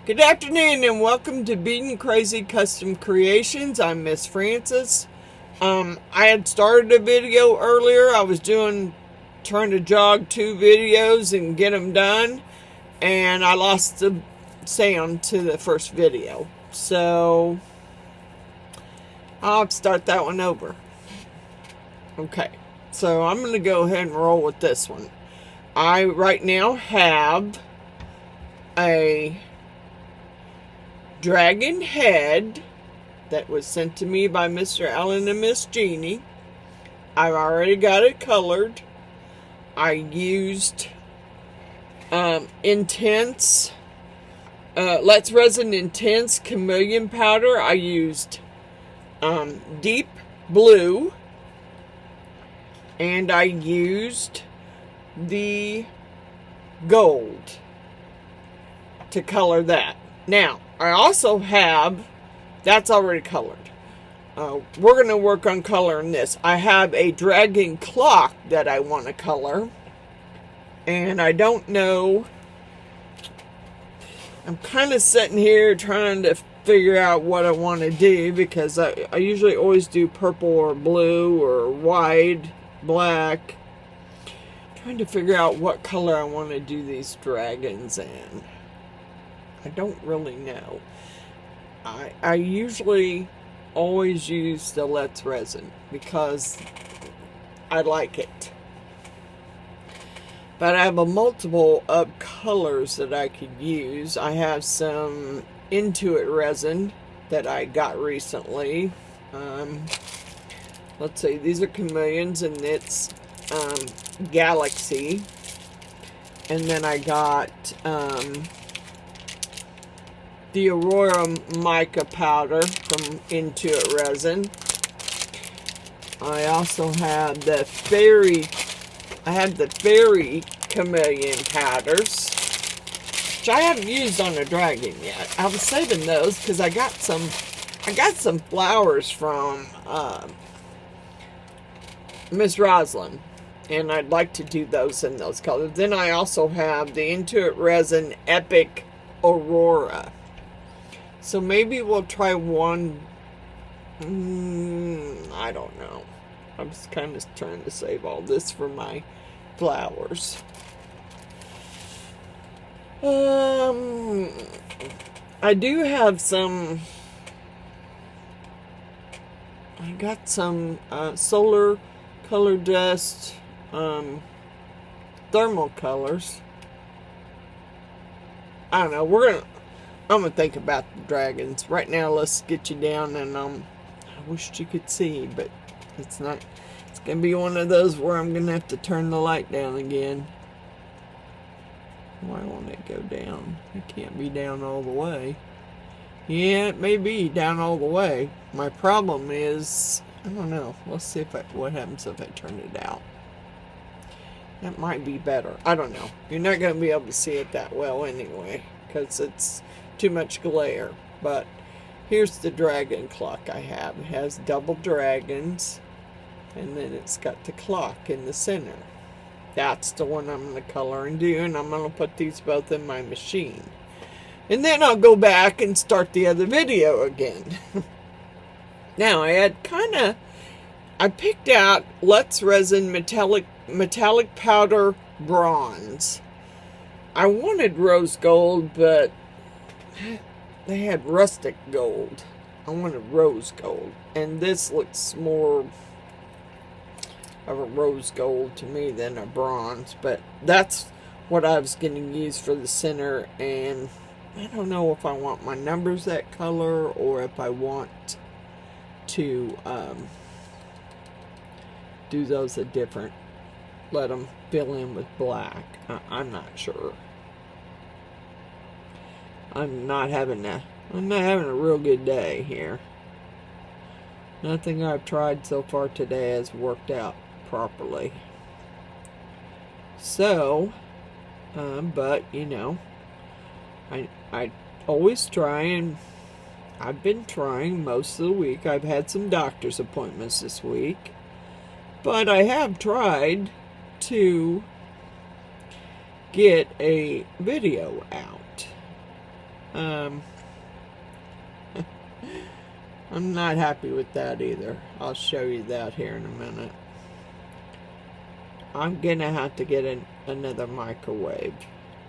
Good afternoon and welcome to Beaten Crazy Custom Creations. I'm Miss Francis. I had started a video earlier. I was trying to jog 2 videos and get them done, and I lost the sound to the first video. So I'll have to start that one over. Okay, so I'm going to go ahead and roll with this one. I right now have a dragon head that was sent to me by Mr. Allen and Miss Jeannie. I've already got it colored. I used intense Let's Resin Intense Chameleon powder. I used deep blue, and I used the gold to color that. Now, I also have, that's already colored. We're going to work on coloring this. I have a dragon clock that I want to color. And I don't know. I'm kind of sitting here trying to figure out what I want to do, because I usually always do purple or blue or white, black. I'm trying to figure out what color I want to do these dragons in. I don't really know. I usually always use the Let's Resin because I like it. But I have a multiple of colors that I could use. I have some Intuit resin that I got recently. Let's see, these are Chameleons, and it's Galaxy. And then I got the Aurora mica powder from Intuit Resin. I also have the fairy chameleon powders, which I haven't used on a dragon yet. I was saving those because I got some flowers from Miss Roslyn, and I'd like to do those in those colors. Then I also have the Intuit Resin Epic Aurora. So maybe we'll try one. I don't know. I was kind of trying to save all this for my flowers. I do have some. I got some solar color dust thermal colors. I don't know. I'm gonna think about the dragons. Right now, let's get you down, and I wish you could see, but it's not. It's gonna be one of those where I'm gonna have to turn the light down again. Why won't it go down? It can't be down all the way. Yeah, it may be down all the way. My problem is, I don't know. Let's see what happens if I turn it out. That might be better. I don't know. You're not gonna be able to see it that well anyway, because it's too much glare. But here's the dragon clock I have. It has double dragons, and then it's got the clock in the center. That's the one I'm going to color and do, and I'm going to put these both in my machine. And then I'll go back and start the other video again. Now, I picked out Let's Resin metallic powder bronze. I wanted rose gold, but they had rustic gold. I wanted rose gold, and this looks more of a rose gold to me than a bronze, but that's what I was going to use for the center. And I don't know if I want my numbers that color or if I want to do those a different, let them fill in with black. I'm not sure. I'm not having a real good day here. Nothing I've tried so far today has worked out properly. So, but you know, I always try, and I've been trying most of the week. I've had some doctor's appointments this week, but I have tried to get a video out. I'm not happy with that either. I'll show you that here in a minute. I'm gonna have to get another microwave,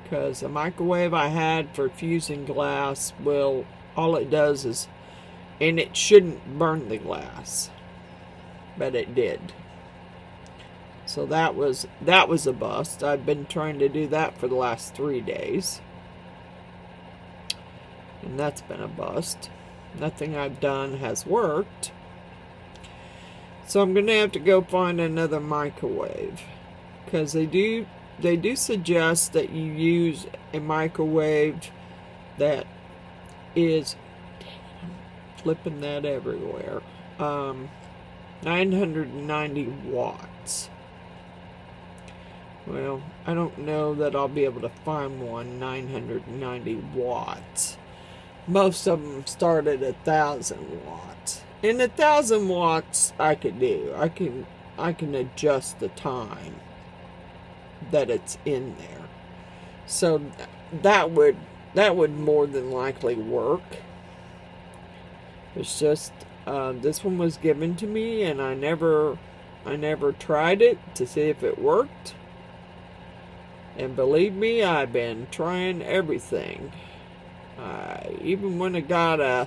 because the microwave I had for fusing glass, well, all it does is, and it shouldn't burn the glass, but it did. So that was a bust. I've been trying to do that for the last 3 days, and that's been a bust. Nothing I've done has worked. So I'm gonna have to go find another microwave, because they do suggest that you use a microwave that is, I'm flipping that everywhere, 990 watts. Well, I don't know that I'll be able to find one 990 watts. Most of them start at 1,000 watts. And 1,000 watts I could do. I can adjust the time that it's in there. So that would more than likely work. It's just this one was given to me, and I never tried it to see if it worked. And believe me, I've been trying everything. Even when I got a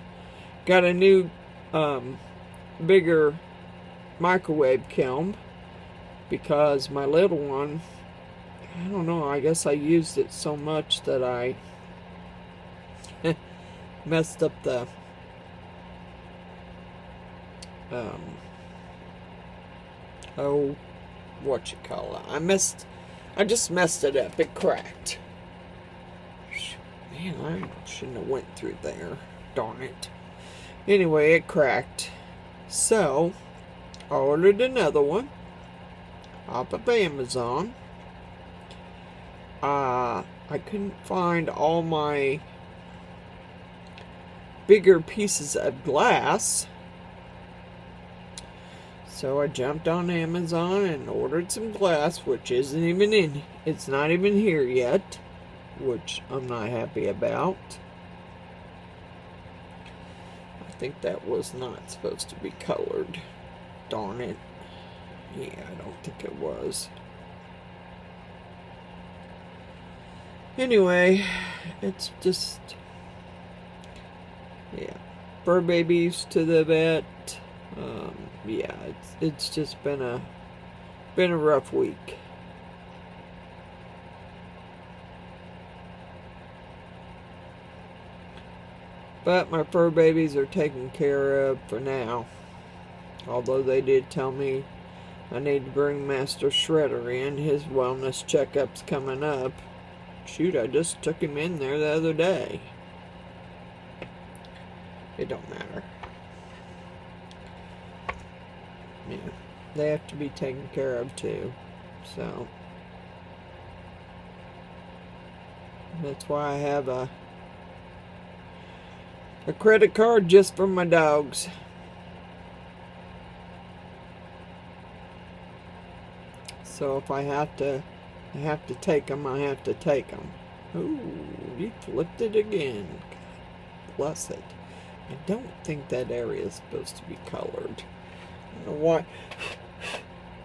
new bigger microwave kiln, because my little one, I don't know, I guess I used it so much that I messed up the what you call it, I just messed it up. It cracked. Man, I shouldn't have went through there. Darn it. Anyway, it cracked. So, I ordered another one off of Amazon. I couldn't find all my bigger pieces of glass. So I jumped on Amazon and ordered some glass, which isn't even it's not even here yet, which I'm not happy about. I think that was not supposed to be colored. Darn it. Yeah, I don't think it was. Anyway, it's just, yeah, fur babies to the vet. Yeah, it's just been a rough week. But my fur babies are taken care of for now. Although they did tell me I need to bring Master Shredder in. His wellness checkup's coming up. Shoot, I just took him in there the other day. It don't matter. Yeah, they have to be taken care of too. So that's why I have a credit card just for my dogs. So if I have to take them, I have to take them. Ooh, you flipped it again. God bless it. I don't think that area is supposed to be colored. I don't know why.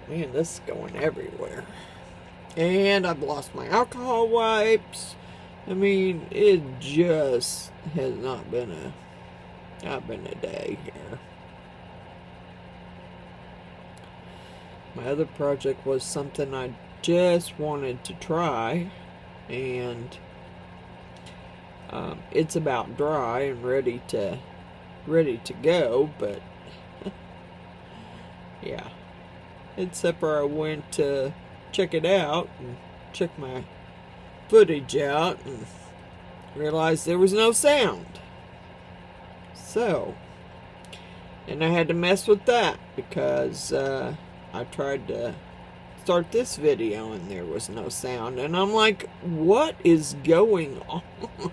Man, this is going everywhere. And I've lost my alcohol wipes. I mean, it just has not been a day here. My other project was something I just wanted to try, and it's about dry and ready to go, but yeah, except for I went to check it out and check my footage out and realized there was no sound. So, and I had to mess with that because I tried to start this video and there was no sound, and I'm like, what is going on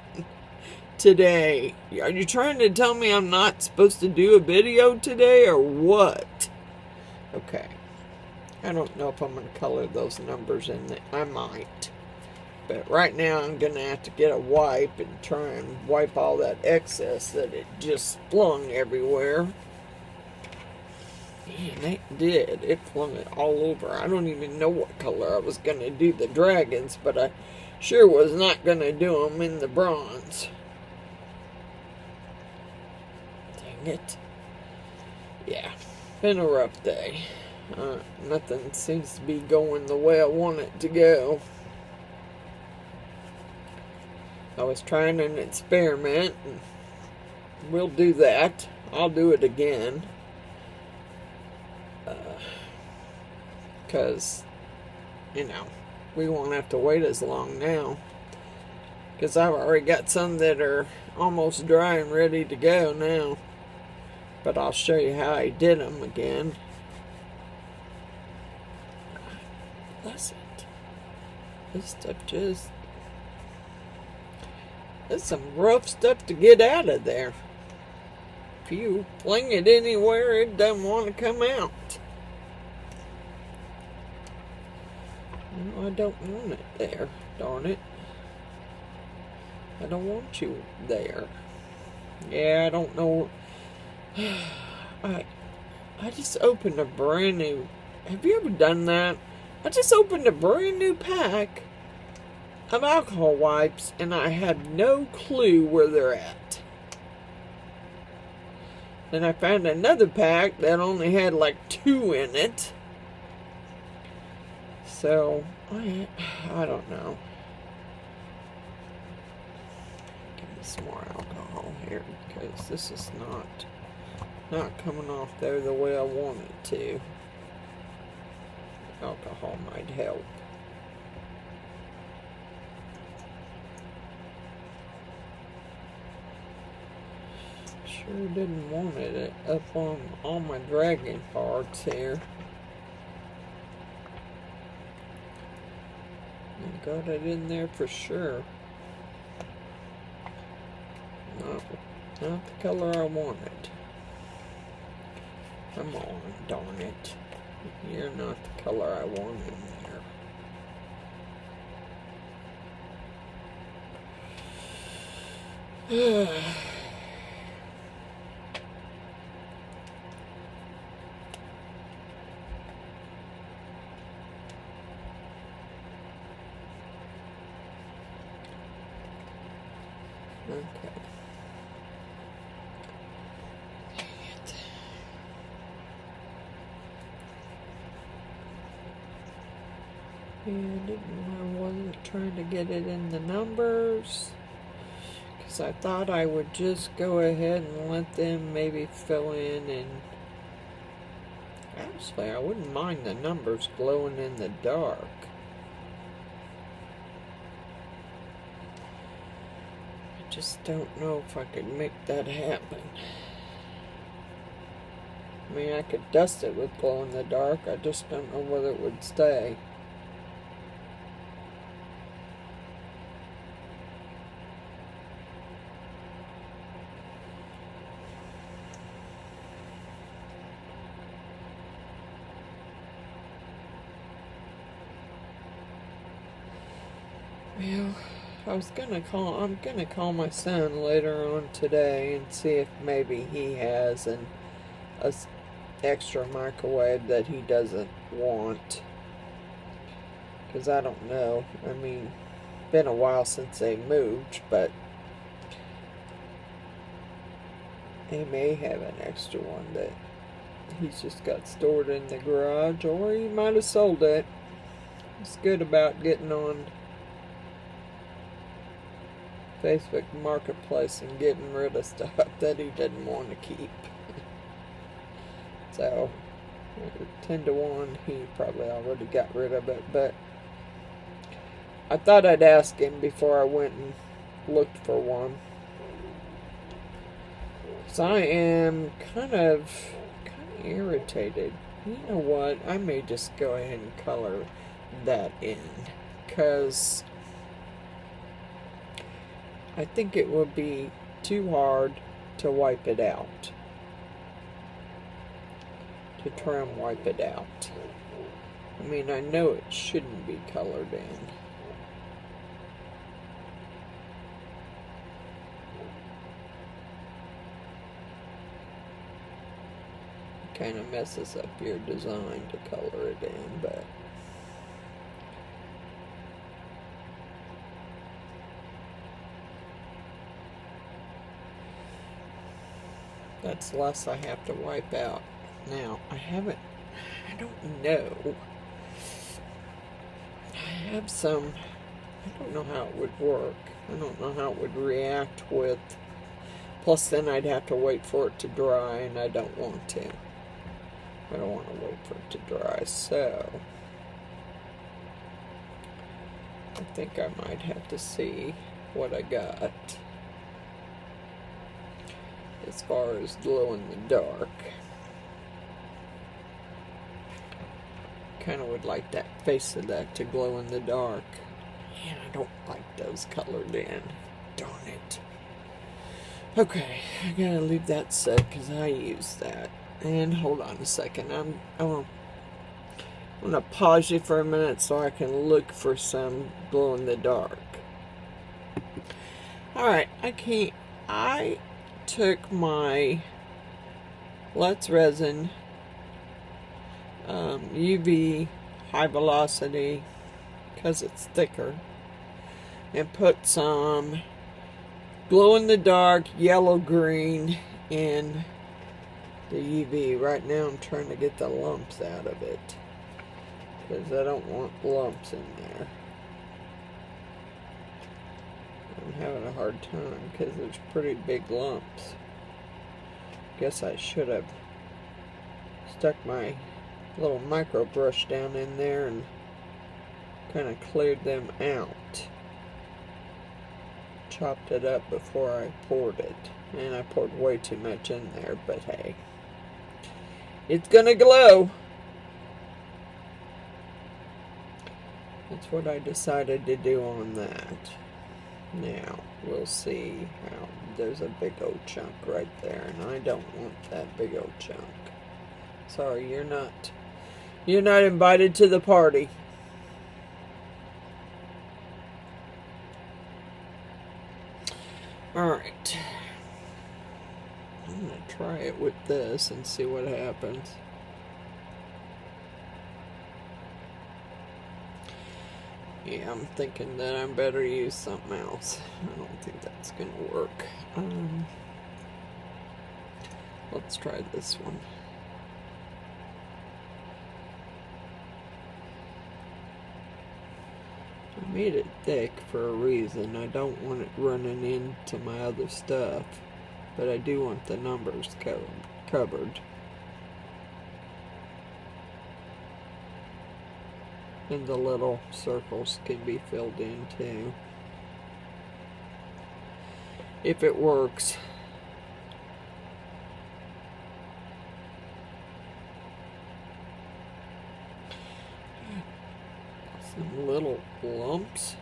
today? Are you trying to tell me I'm not supposed to do a video today or what? Okay, I don't know if I'm going to color those numbers in. I might. But right now I'm going to have to get a wipe and try and wipe all that excess that it just flung everywhere. Man, it did. It flung it all over. I don't even know what color I was going to do the dragons, but I sure was not going to do them in the bronze. Dang it. Yeah, been a rough day. Nothing seems to be going the way I want it to go. I was trying an experiment, and we'll do that. I'll do it again. Because, we won't have to wait as long now. Because I've already got some that are almost dry and ready to go now. But I'll show you how I did them again. Bless it. This stuff just... That's some rough stuff to get out of there. If you fling it anywhere, it doesn't want to come out. No, I don't want it there. Darn it. I don't want you there. Yeah, I don't know. I just opened a brand new... Have you ever done that? I just opened a brand new pack of alcohol wipes, and I have no clue where they're at. Then I found another pack that only had like 2 in it. So, I don't know. Give me some more alcohol here, because this is not coming off there the way I want it to. Alcohol might help. Sure didn't want it up on all my dragon parts here. I got it in there for sure. Not the color I wanted. Come on, darn it. You're not the color I want in there. Okay. Dang it. Yeah, I wasn't trying to get it in the numbers, because I thought I would just go ahead and let them maybe fill in, and actually I wouldn't mind the numbers glowing in the dark. Just don't know if I could make that happen. I mean, I could dust it with glow in the dark. I just don't know whether it would stay. Well, I'm gonna call my son later on today and see if maybe he has a extra microwave that he doesn't want. Because I don't know. I mean, been a while since they moved, but he may have an extra one that he's just got stored in the garage, or he might have sold it. It's good about getting on Facebook Marketplace and getting rid of stuff that he didn't want to keep. So, 10 to 1, he probably already got rid of it, but I thought I'd ask him before I went and looked for one. So I am kind of irritated. You know what? I may just go ahead and color that in, because I think it would be too hard to wipe it out. To try and wipe it out. I mean, I know it shouldn't be colored in. kind of messes up your design to color it in, but that's less I have to wipe out. Now, I don't know. I have some, I don't know how it would work. I don't know how it would react with, plus then I'd have to wait for it to dry, and I don't want to. I don't want to wait for it to dry, so I think I might have to see what I got as far as glow in the dark. Kind of would like that face of that to glow in the dark. Man, I don't like those colored in. Darn it. Okay, I gotta leave that set because I use that. And hold on a second. I'm gonna pause you for a minute so I can look for some glow in the dark. Alright, I took my Let's Resin UV high velocity, because it's thicker, and put some glow in the dark yellow green in the UV. Right now I'm trying to get the lumps out of it because I don't want lumps in there. I'm having a hard time because there's pretty big lumps. Guess I should have stuck my little micro brush down in there and kind of cleared them out. Chopped it up before I poured it, and I poured way too much in there, but hey, it's gonna glow. That's what I decided to do on that. Now we'll see how there's a big old chunk right there, and I don't want that big old chunk. Sorry, you're not invited to the party. Alright. I'm going to try it with this and see what happens. Yeah, I'm thinking that I better use something else. I don't think that's going to work. Let's try this one. I made it thick for a reason. I don't want it running into my other stuff, but I do want the numbers covered. And the little circles can be filled in too, if it works. Some little lumps.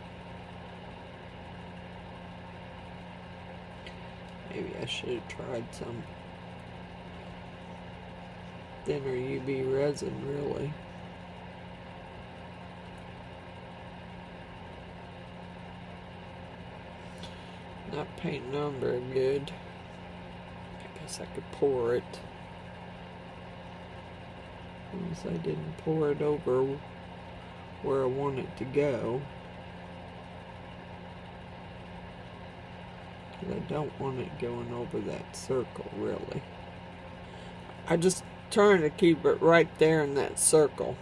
Maybe I should have tried some thinner UV resin, really. Not painting on very good. I guess I could pour it. As long as I didn't pour it over where I want it to go. I don't want it going over that circle, really. I just trying to keep it right there in that circle.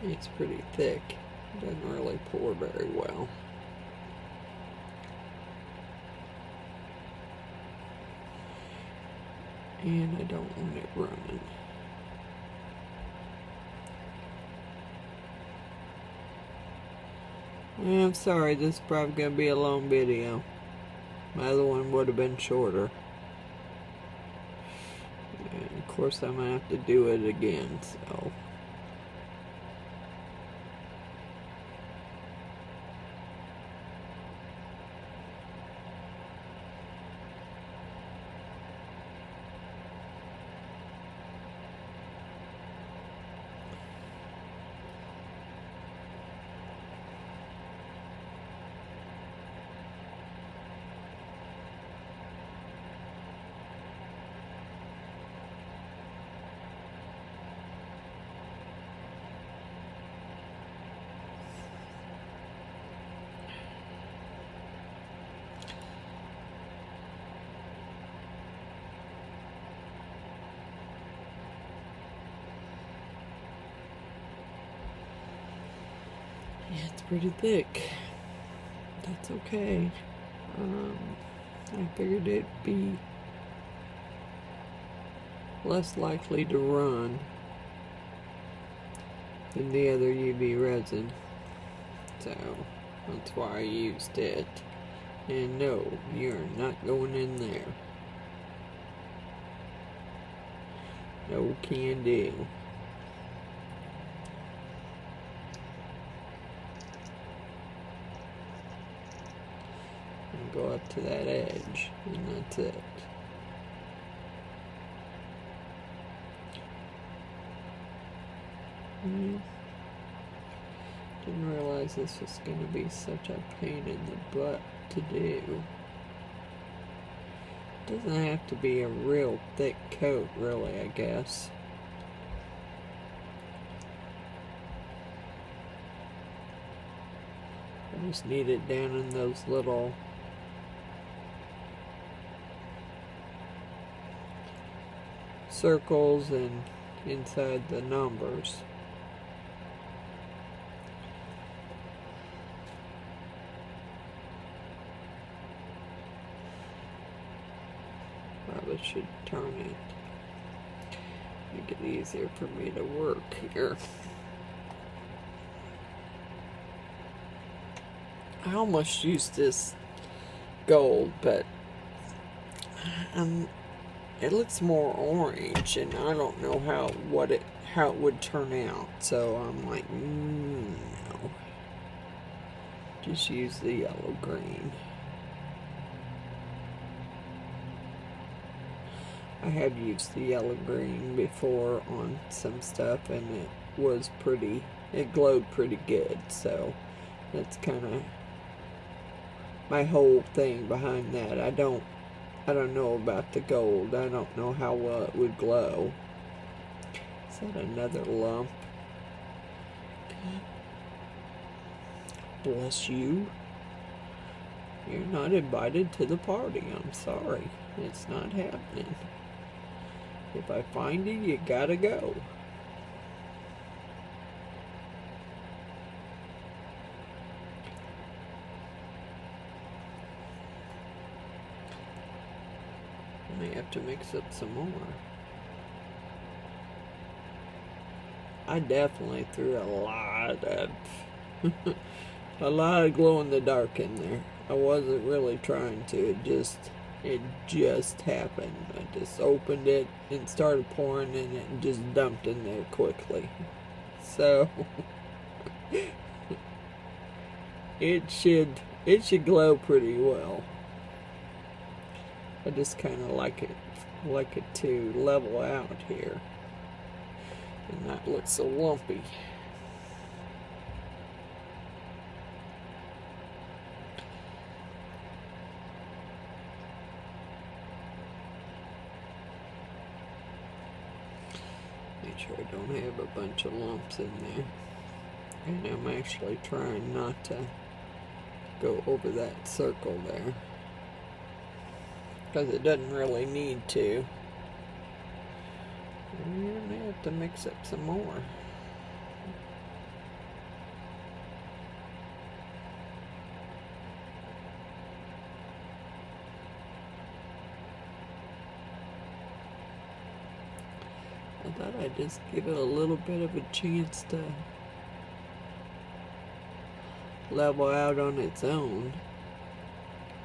It's pretty thick. It doesn't really pour very well. And I don't want it running. I'm sorry, this is probably going to be a long video. My other one would have been shorter. And of course I'm going to have to do it again, so... It's pretty thick. That's okay. I figured it'd be less likely to run than the other UV resin, so that's why I used it. And no, you're not going in there. No can do. And go up to that edge, and that's it. Didn't realize this was going to be such a pain in the butt to do. Doesn't have to be a real thick coat, really, I guess. I just need it down in those little circles and inside the numbers. Probably should turn it. Make it easier for me to work here. I almost used this gold, but it looks more orange, and I don't know how it would turn out. So I'm like, no, just use the yellow green. I have used the yellow green before on some stuff, and it was pretty. It glowed pretty good. So that's kind of my whole thing behind that. I don't know about the gold. I don't know how well it would glow. Is that another lump? Bless you. You're not invited to the party. I'm sorry. It's not happening. If I find you, you gotta go. I may have to mix up some more. I definitely threw a lot of glow in the dark in there. I wasn't really trying to. It just happened. I just opened it and started pouring in it and just dumped in there quickly. So it should glow pretty well. I just kind of like it to level out here and not look so lumpy. Make sure I don't have a bunch of lumps in there. And I'm actually trying not to go over that circle there, because it doesn't really need to. We're gonna have to mix up some more. I thought I'd just give it a little bit of a chance to level out on its own.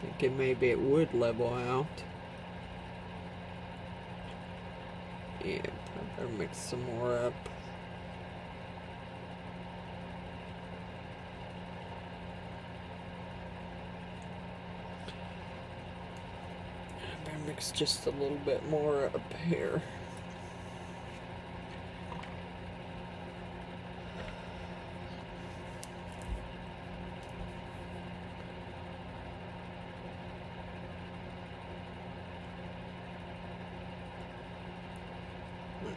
Thinking maybe it would level out. Yeah, I better mix some more up. I better mix just a little bit more up here.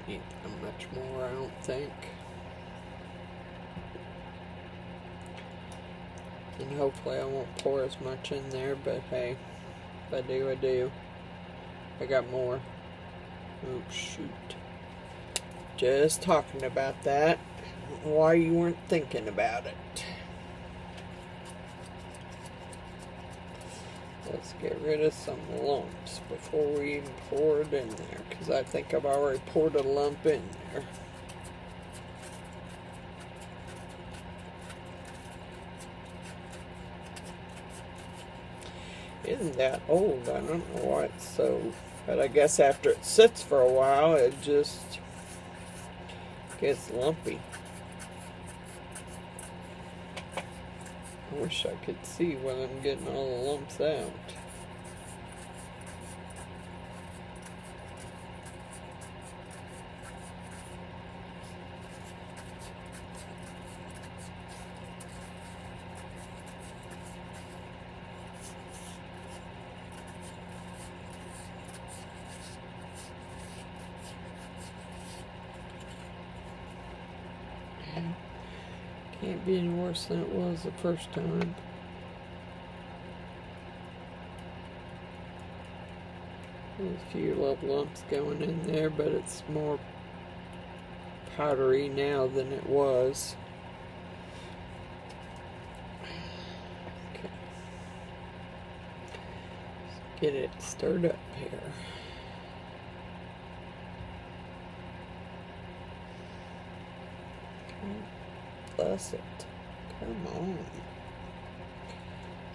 Need much more, I don't think. And hopefully I won't pour as much in there, but hey, if I do, I do. I got more. Oh shoot. Just talking about that. Why you weren't thinking about it. Let's get rid of some lumps before we even pour it in there, because I think I've already poured a lump in there. Isn't that old? I don't know why it's so, but I guess after it sits for a while, it just gets lumpy. I wish I could see when I'm getting all the lumps out. Can't be any worse than it was the first time. There's a few little lumps going in there, but it's more powdery now than it was. Okay. Let's get it stirred up here. Bless it. Come on.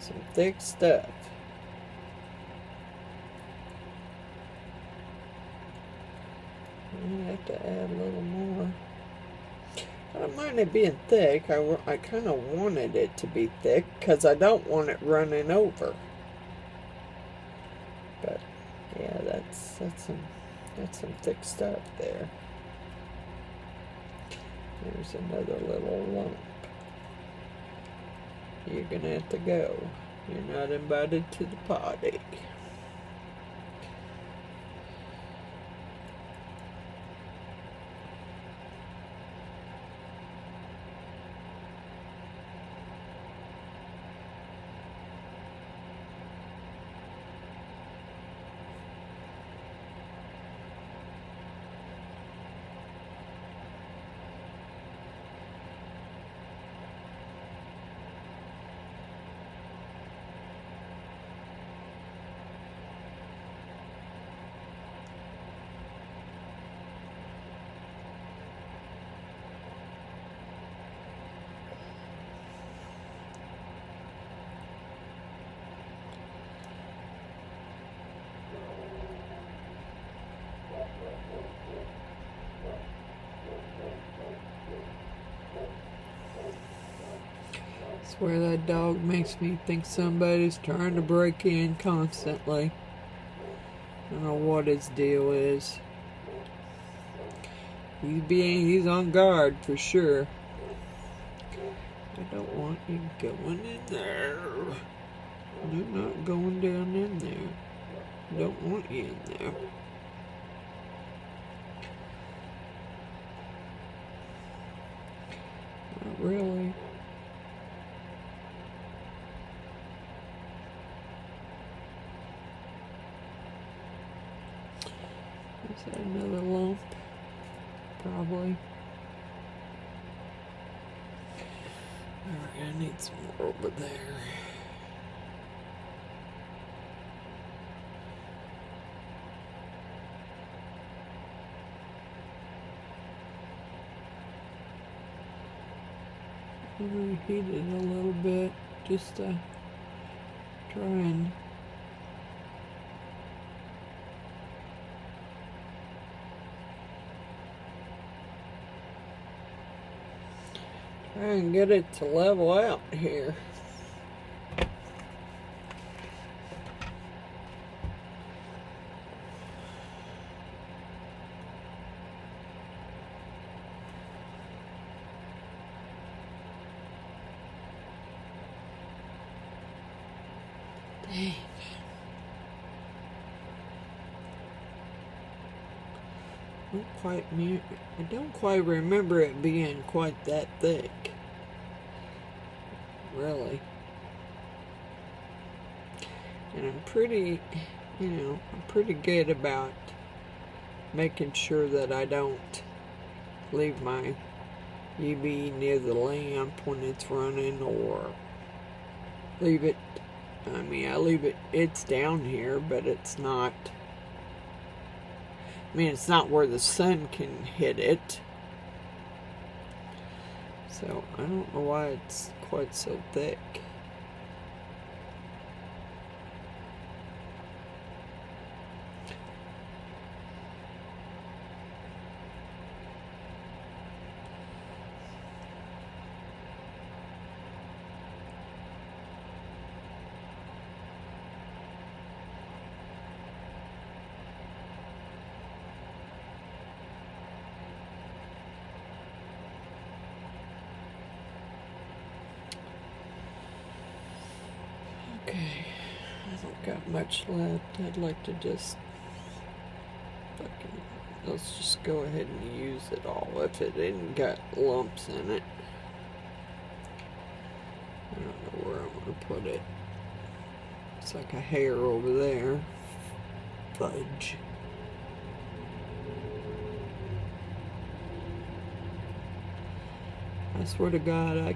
Some thick stuff. I have to add a little more. I don't mind it being thick. I kind of wanted it to be thick because I don't want it running over. But yeah, that's some thick stuff there. There's another little lump. You're gonna have to go. You're not invited to the party. Swear that dog makes me think somebody's trying to break in constantly. I don't know what his deal is. He's on guard for sure. I don't want you going in there. You're not going down in there. I don't want you in there. Not really. Is that another lump? Probably. Alright, I need some more over there. I'm going to heat it a little bit just to try and get it to level out here. Dang. I don't quite remember it being quite that thick. Really. And I'm pretty good about making sure that I don't leave my UV near the lamp when it's running, or leave it I mean, I leave it, it's down here, but it's not, I mean, it's not where the sun can hit it. So, I don't know why it's quite so thick. Okay, I don't got much left. I'd like to just fucking, let's just go ahead and use it all if it ain't got lumps in it. I don't know where I'm gonna put it. It's like a hair over there. Fudge. I swear to God, I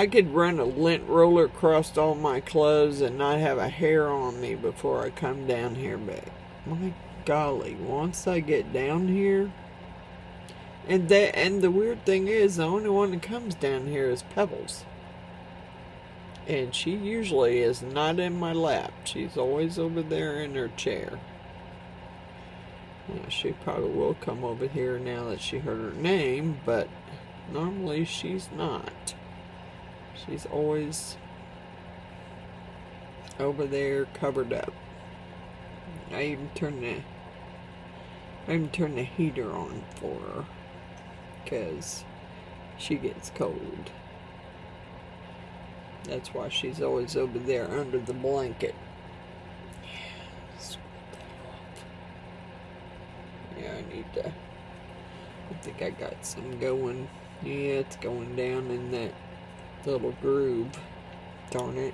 could run a lint roller across all my clothes and not have a hair on me before I come down here, but my golly, once I get down here, and the weird thing is, the only one that comes down here is Pebbles. And she usually is not in my lap. She's always over there in her chair. Yeah, she probably will come over here now that she heard her name, but normally she's not. She's always over there covered up. I even turned the heater on for her because she gets cold. That's why she's always over there under the blanket. Yeah, I need to. I think I got some going. Yeah, it's going down in that little groove. Darn it.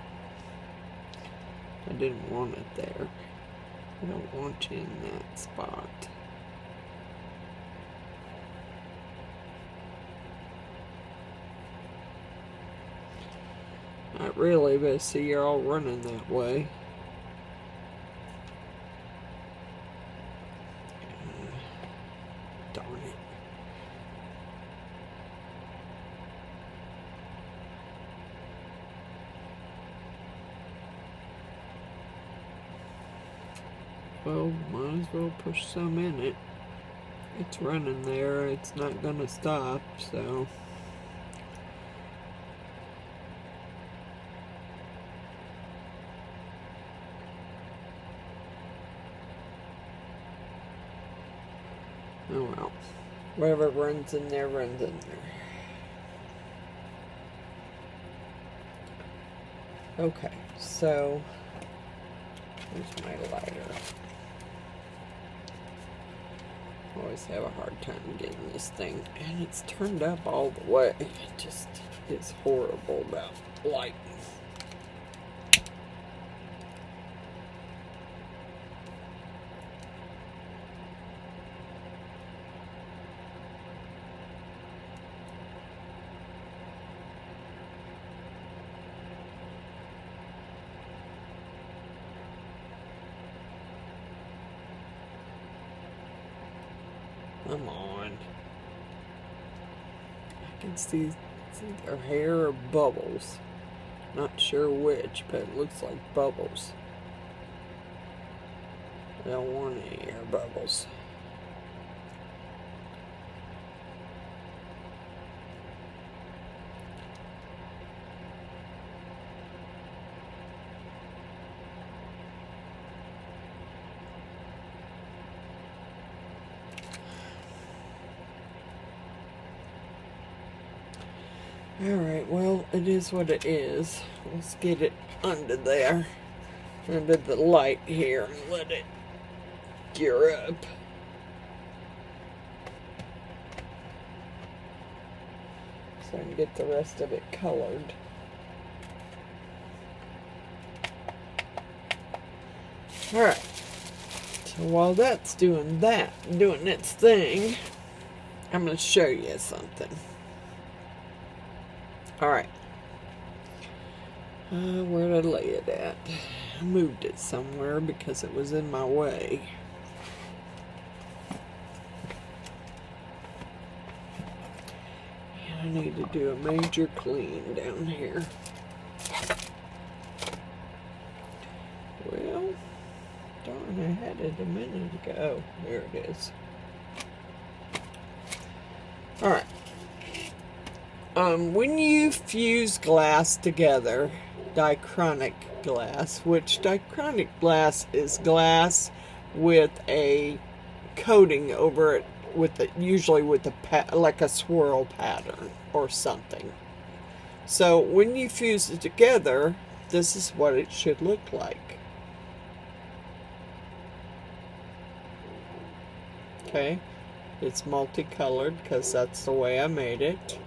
I didn't want it there. I don't want you in that spot. Not really, but I see you're all running that way. Darn it. Well, might as well push some in it. It's running there, it's not gonna stop, so. Oh well. Whatever runs in there, runs in there. Okay, so here's my lighter. Always have a hard time getting this thing, and it's turned up all the way. It just is horrible about light. Come on. I can see it's either hair or bubbles. Not sure which, but it looks like bubbles. I don't want any air bubbles. Alright, well, it is what it is. Let's get it under there, under the light here, and let it gear up. So I can get the rest of it colored. Alright, so while that's doing its thing, I'm going to show you something. Alright. Where did I lay it at? I moved it somewhere because it was in my way. I need to do a major clean down here. Well, darn, I had it a minute ago. There it is. Alright. When you fuse glass together, diachronic glass, which diachronic glass is glass with a coating over it, usually with like a swirl pattern or something. So when you fuse it together, this is what it should look like. Okay, it's multicolored because that's the way I made it.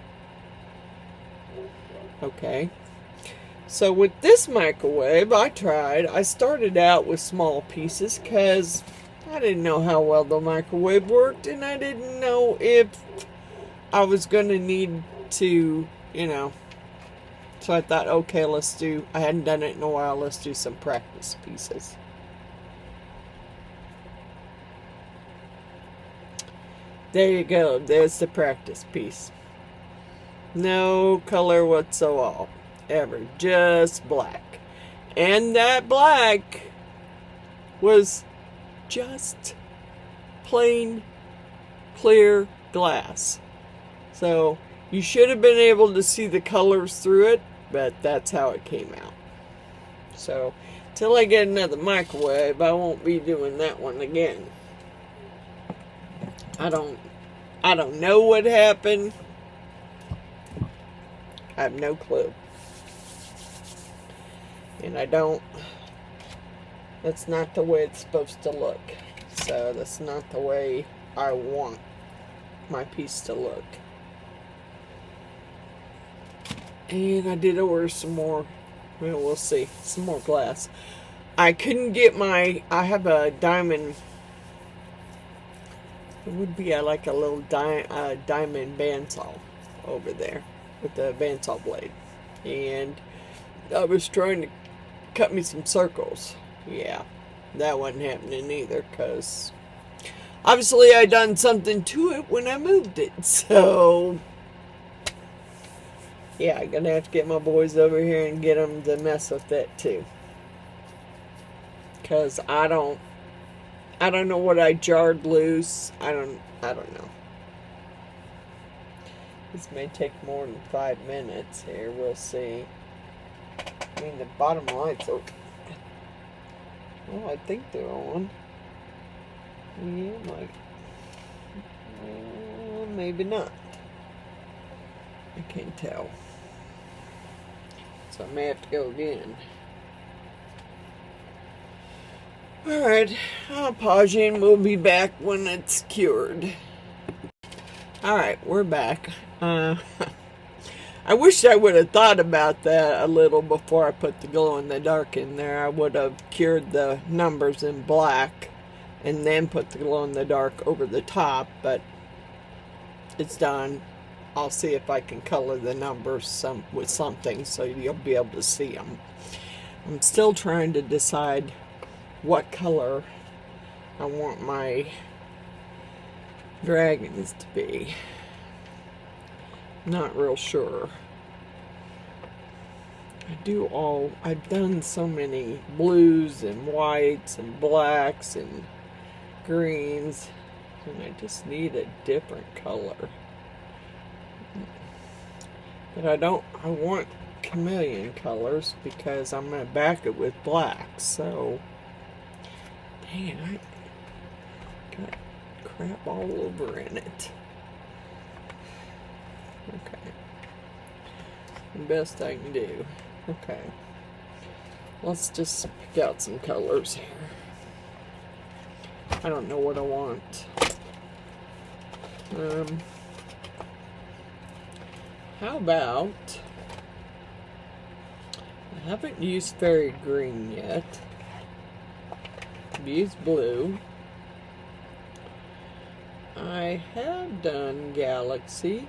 Okay, so with this microwave, I started out with small pieces because I didn't know how well the microwave worked, and I didn't know if I was going to need to, so I thought, okay, I hadn't done it in a while, let's do some practice pieces. There you go, there's the practice piece. No color whatsoever, just black. And that black was just plain clear glass. So you should have been able to see the colors through it, but that's how it came out. So till I get another microwave, I won't be doing that one again. I don't know what happened. I have no clue. And that's not the way it's supposed to look. So that's not the way I want my piece to look. And I did order some more. Well, we'll see. Some more glass. I couldn't get I have a diamond. It would be like a little diamond bandsaw over there with the bandsaw blade. And I was trying to cut me some circles. Yeah, that wasn't happening either because obviously I done something to it when I moved it. So yeah, I'm gonna have to get my boys over here and get them to mess with that too. Because I don't know what I jarred loose. I don't know. This may take more than 5 minutes here. We'll see. I mean, the bottom lights are... Well, I think they're on. Yeah, like... maybe not. I can't tell. So I may have to go again. Alright, I'll pause you and we'll be back when it's cured. Alright, we're back. I wish I would have thought about that a little before I put the glow-in-the-dark in there. I would have cured the numbers in black and then put the glow-in-the-dark over the top, but it's done. I'll see if I can color the numbers with something so you'll be able to see them. I'm still trying to decide what color I want my dragons to be. Not real sure. I've done so many blues and whites and blacks and greens, and I just need a different color. But I want chameleon colors because I'm going to back it with black, so dang it, I got crap all over in it. Okay. The best I can do. Okay. Let's just pick out some colors here. I don't know what I want. How about... I haven't used fairy green yet. I've used blue. I have done galaxy.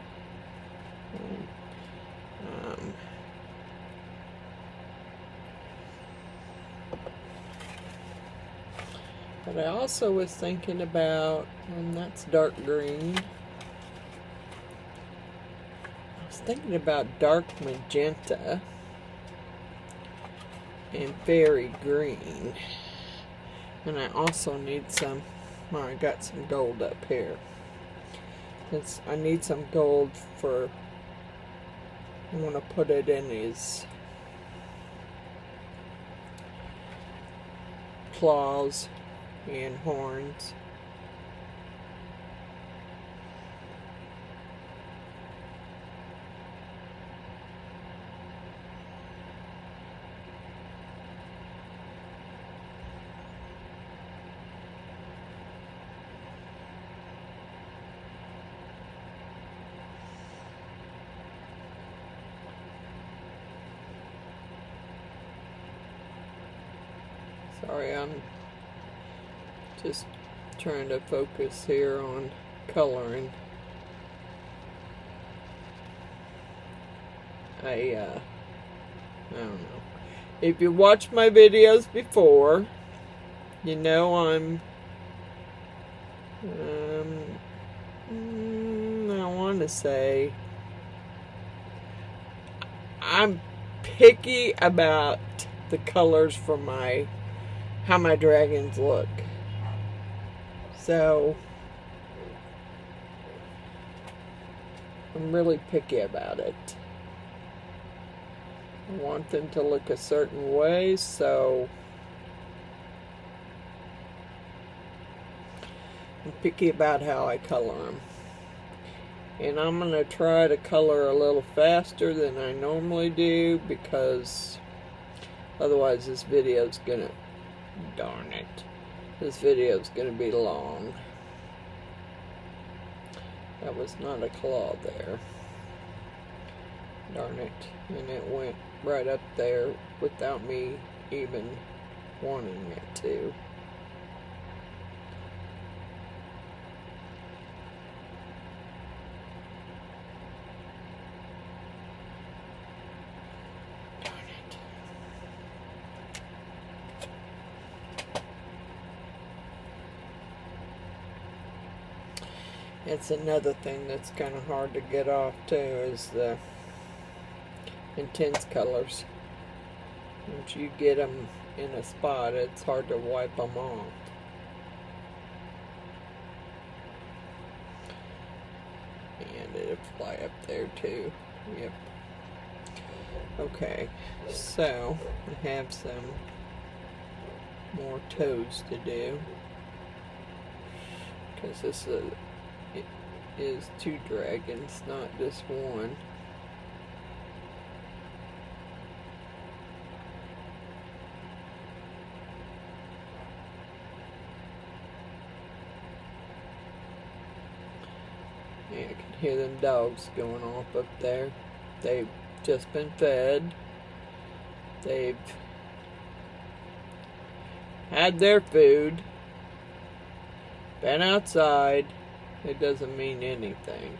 But I also was thinking about, and that's dark green. I was thinking about dark magenta and fairy green. And I also need some, well, I got some gold up here. I need some gold for, I want to put it in his claws and horns. Sorry, I'm just trying to focus here on coloring. I don't know. If you watched my videos before, you know I want to say I'm picky about the colors for how my dragons look. So I'm really picky about it. I want them to look a certain way, so I'm picky about how I color them. And I'm going to try to color a little faster than I normally do, because otherwise this video is going to, darn it, this video is going to be long. That was not a claw there. Darn it. And it went right up there without me even wanting it to. It's another thing that's kind of hard to get off too, is the intense colors. Once you get them in a spot, it's hard to wipe them off. And it'll fly up there too. Yep. Okay, so I have some more toes to do, because this is two dragons, not just one. Yeah, I can hear them dogs going off up there. They've just been fed. They've had their food, been outside. It doesn't mean anything.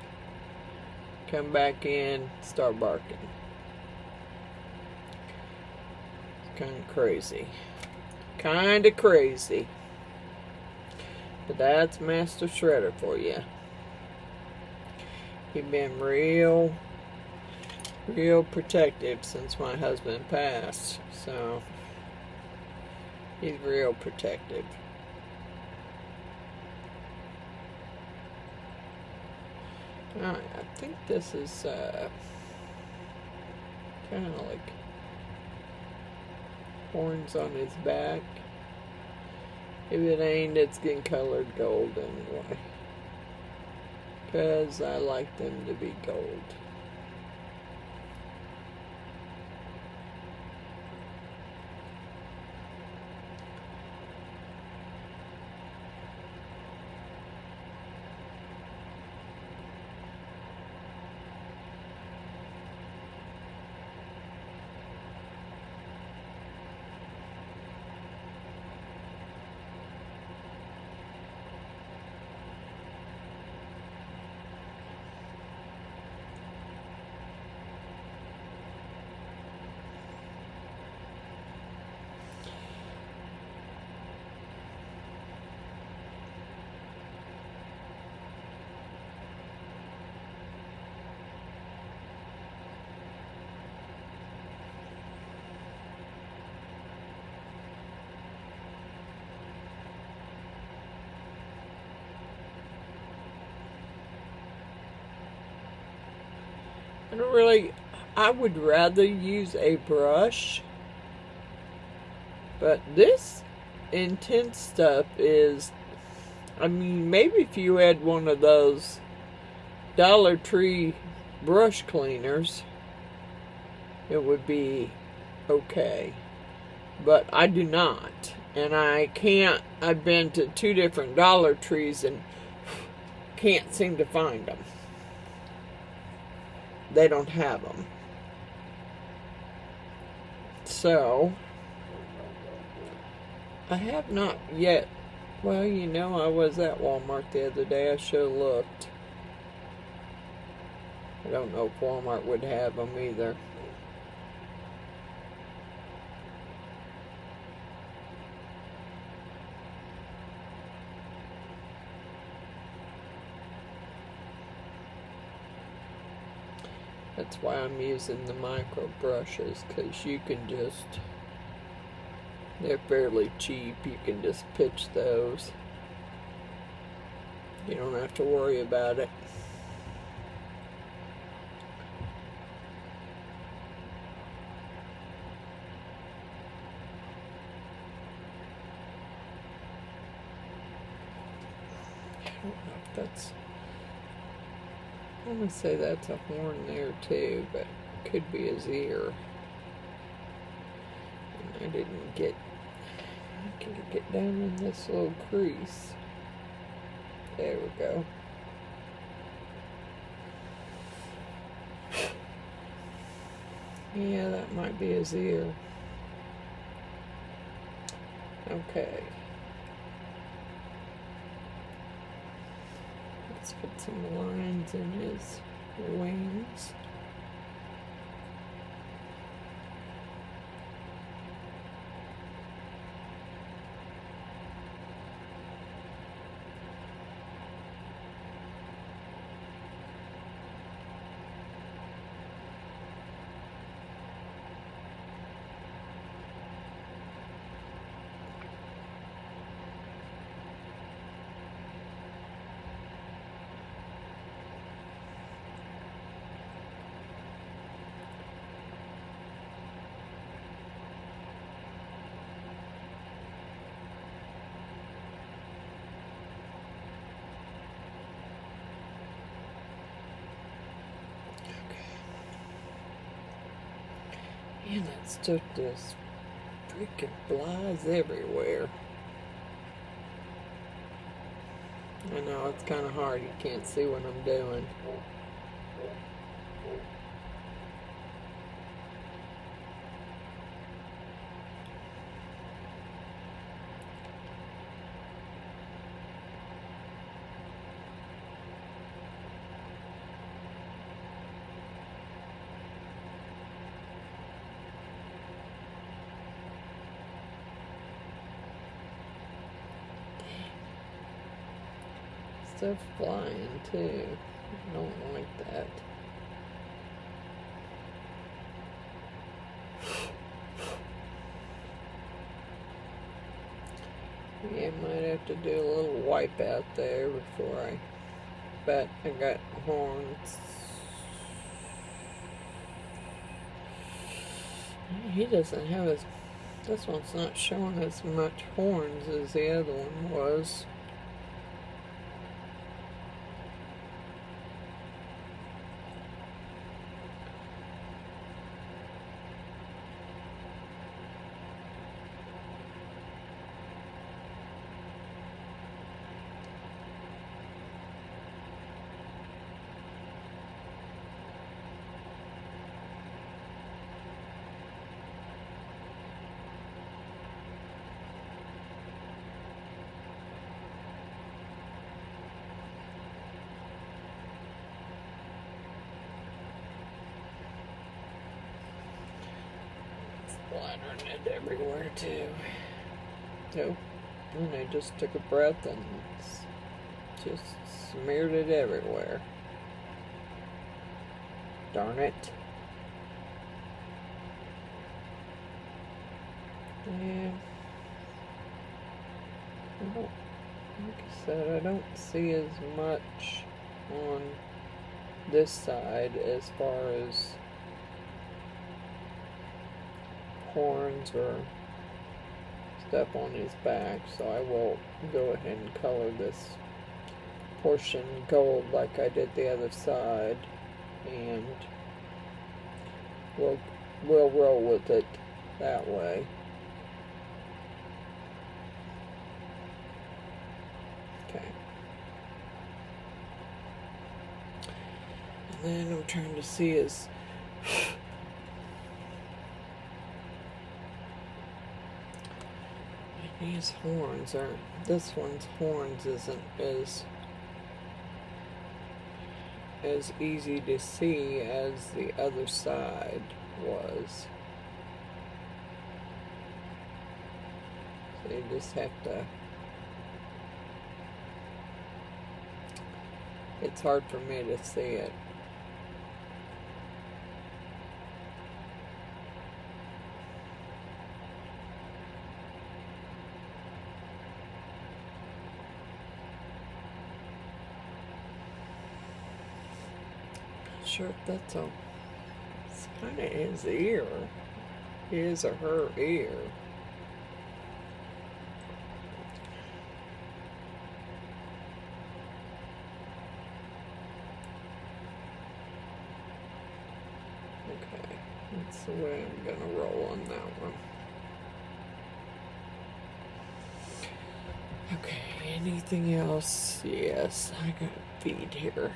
Come back in, start barking. It's kind of crazy. Kind of crazy. But that's Master Shredder for you. He's been real protective since my husband passed. So, he's real protective. Alright, I think this is kind of like horns on his back. If it ain't, it's getting colored gold anyway, because I like them to be gold. I would rather use a brush, but this intense stuff is, I mean, maybe if you had one of those Dollar Tree brush cleaners, it would be okay. But I do not. And I can't, I've been to 2 different Dollar Trees and can't seem to find them. They don't have them. So, I have not yet. Well, you know, I was at Walmart the other day. I sure looked. I don't know if Walmart would have them either. That's why I'm using the micro brushes, because you can just, they're fairly cheap. You can just pitch those. You don't have to worry about it. I don't know if that's, I want to say that's a horn there too, but it could be his ear. And I didn't get, I can get down in this little crease. There we go. Yeah, that might be his ear. Okay. Let's put some lines in his wings. Man, that stuff just freaking flies everywhere. I know, it's kind of hard. You can't see what I'm doing. Stuff flying too. I don't like that. Yeah, might have to do a little wipe out there before I, but I got horns. He doesn't have as, this one's not showing as much horns as the other one was. Splattering it everywhere too. Nope. And I just took a breath and just smeared it everywhere. Darn it. Yeah. I don't, like I said, I don't see as much on this side as far as horns or stuff on his back, so I will go ahead and color this portion gold like I did the other side, and we'll roll with it that way. Okay. And then I'm trying to see his these horns are, this one's horns isn't as easy to see as the other side was. So you just have to, it's hard for me to see it. Sure if that's a, it's kind of his ear, his or her ear. Okay, that's the way I'm gonna roll on that one. Okay, anything else? Yes, I got a feed here.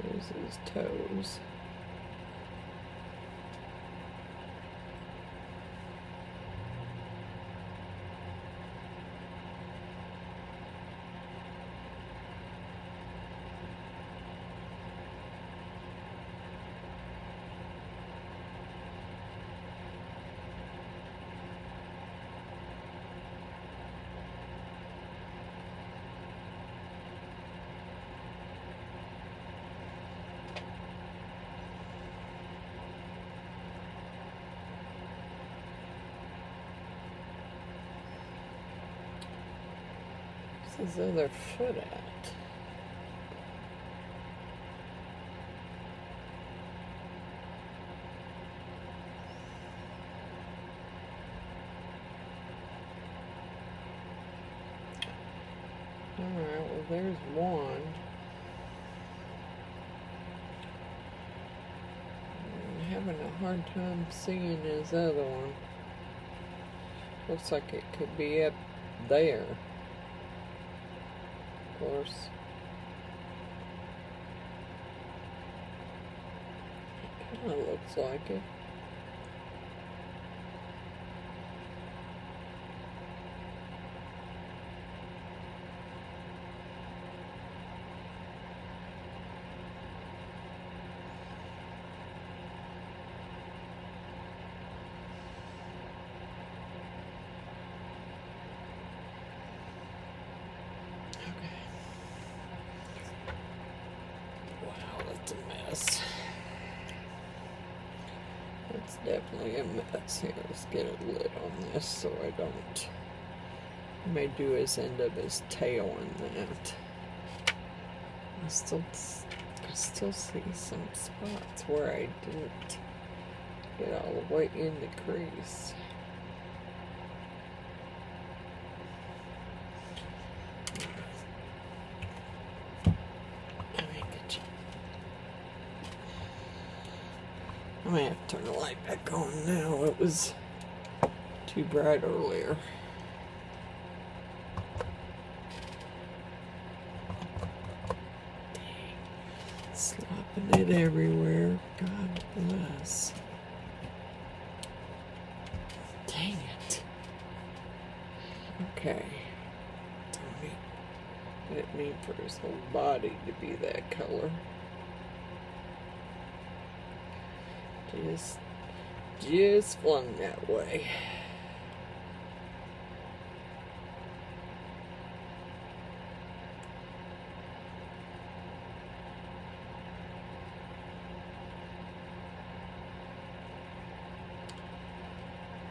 There's his toes. Where's his other foot at? Alright, well there's one. I'm having a hard time seeing his other one. Looks like it could be up there. Of course. It kind of looks like it. Mess. It's definitely a mess. Here, let's get a lid on this so I don't. I may do his end of his tail in that. I still see some spots where I didn't get all the way in the crease. I may have to turn the light back on now. It was too bright earlier. Dang. Slopping it everywhere. God bless. Dang it. Okay. I didn't mean for his whole body to be that color. Just flung that way.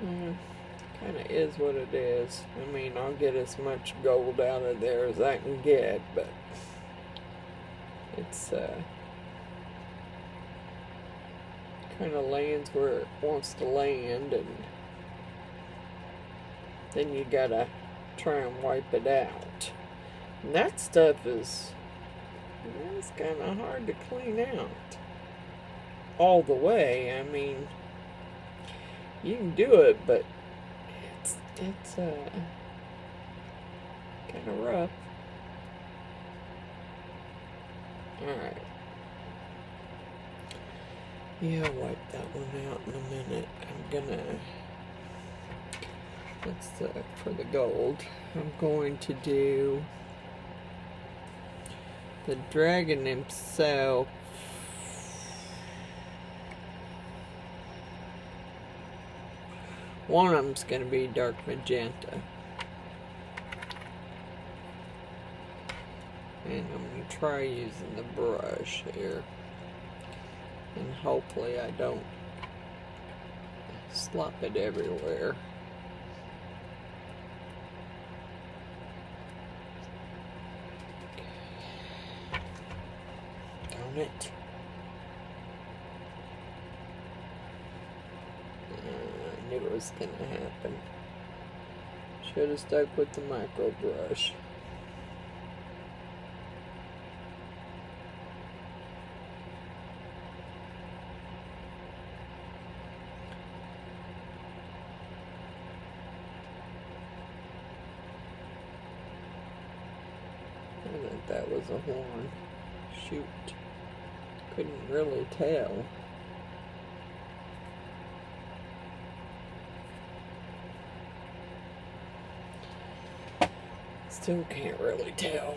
Kind of is what it is. I mean, I'll get as much gold out of there as I can get, but It's kind of lands where it wants to land, and then you gotta try and wipe it out. And that stuff is kind of hard to clean out all the way. I mean, you can do it, but it's kind of rough. Alright. Yeah, I'll wipe that one out in a minute. I'm gonna, for the gold, I'm going to do the dragon himself. One of them's going to be dark magenta. And I'm going to try using the brush here. And hopefully I don't slop it everywhere. Darn it. I knew it was going to happen. Should have stuck with the micro brush. I thought that was a horn. Shoot. Couldn't really tell. Still can't really tell.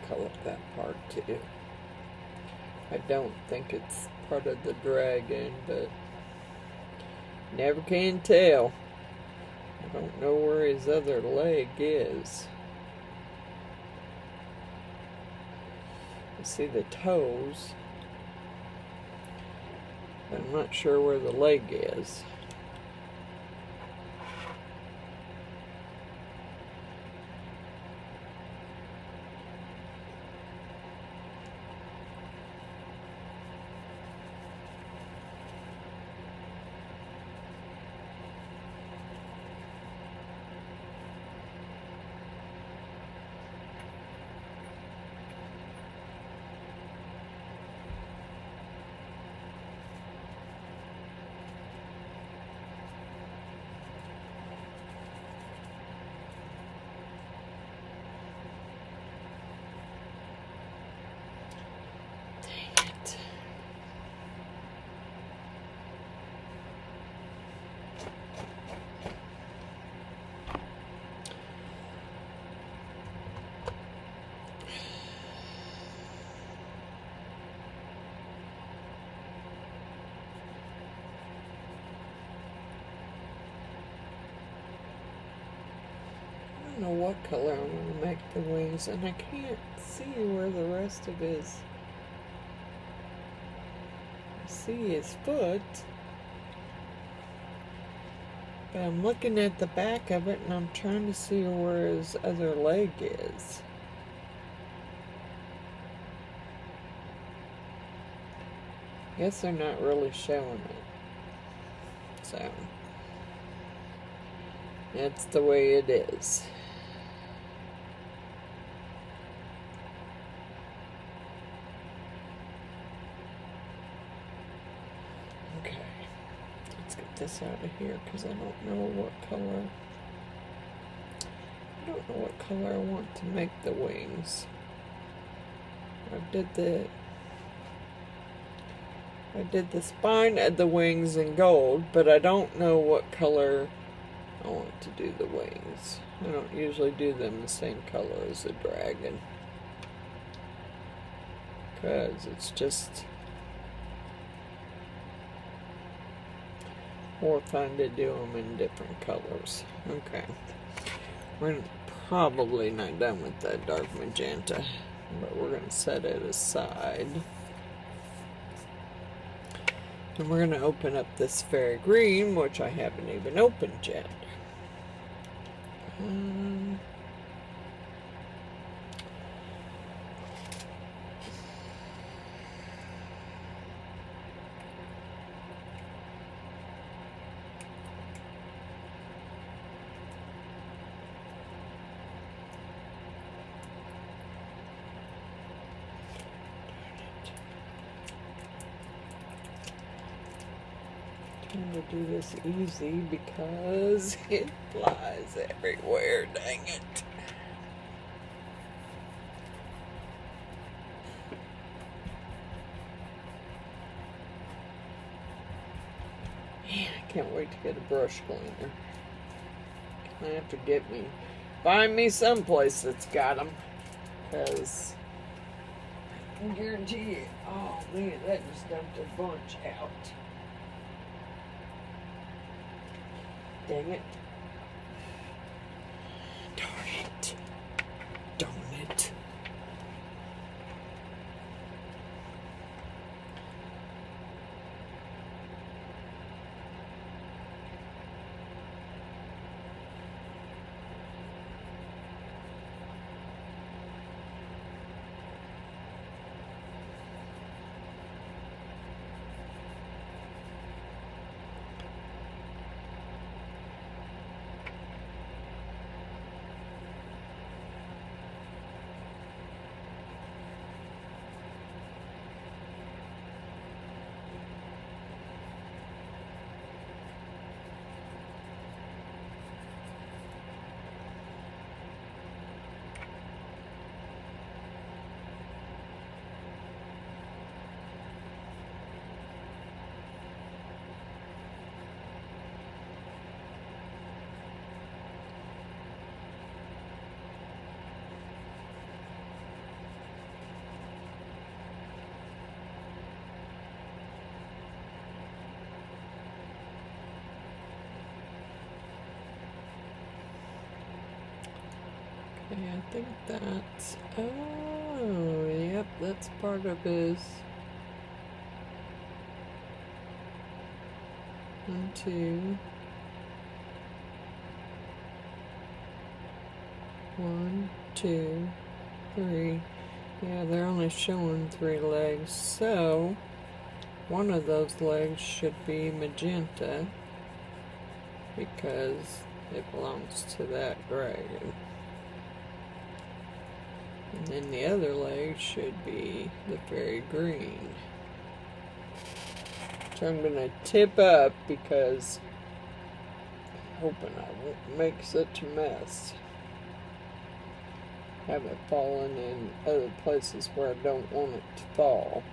Color that part too. I don't think it's part of the dragon, but never can tell. I don't know where his other leg is. I see the toes, but I'm not sure where the leg is. don't know what color I'm going to make the wings, and I can't see where the rest of his... I see his foot, but I'm looking at the back of it, and I'm trying to see where his other leg is. I guess they're not really showing it, so that's the way it is. Okay, let's get this out of here because I don't know what color. I don't know what color I want to make the wings. I did the spine of the wings in gold, but I don't know what color I want to do the wings. I don't usually do them the same color as the dragon, because it's just more fun to do them in different colors. Okay, we're probably not done with that dark magenta, but we're going to set it aside. And we're going to open up this fairy green, which I haven't even opened yet. Trying to do this easy because it flies everywhere, dang it. Man, I can't wait to get a brush cleaner. I have to find me someplace that's got them, because I can guarantee you, oh man, that just dumped a bunch out. Dang it. Darn it. Darn it. Okay, I think that's, oh, yep, that's part of his 1, 2, 1, 2, 3. Yeah, they're only showing 3 legs, so one of those legs should be magenta because it belongs to that dragon. And then the other leg should be the fairy green. So I'm going to tip up because I'm hoping I won't make such a mess. Have it fallen in other places where I don't want it to fall.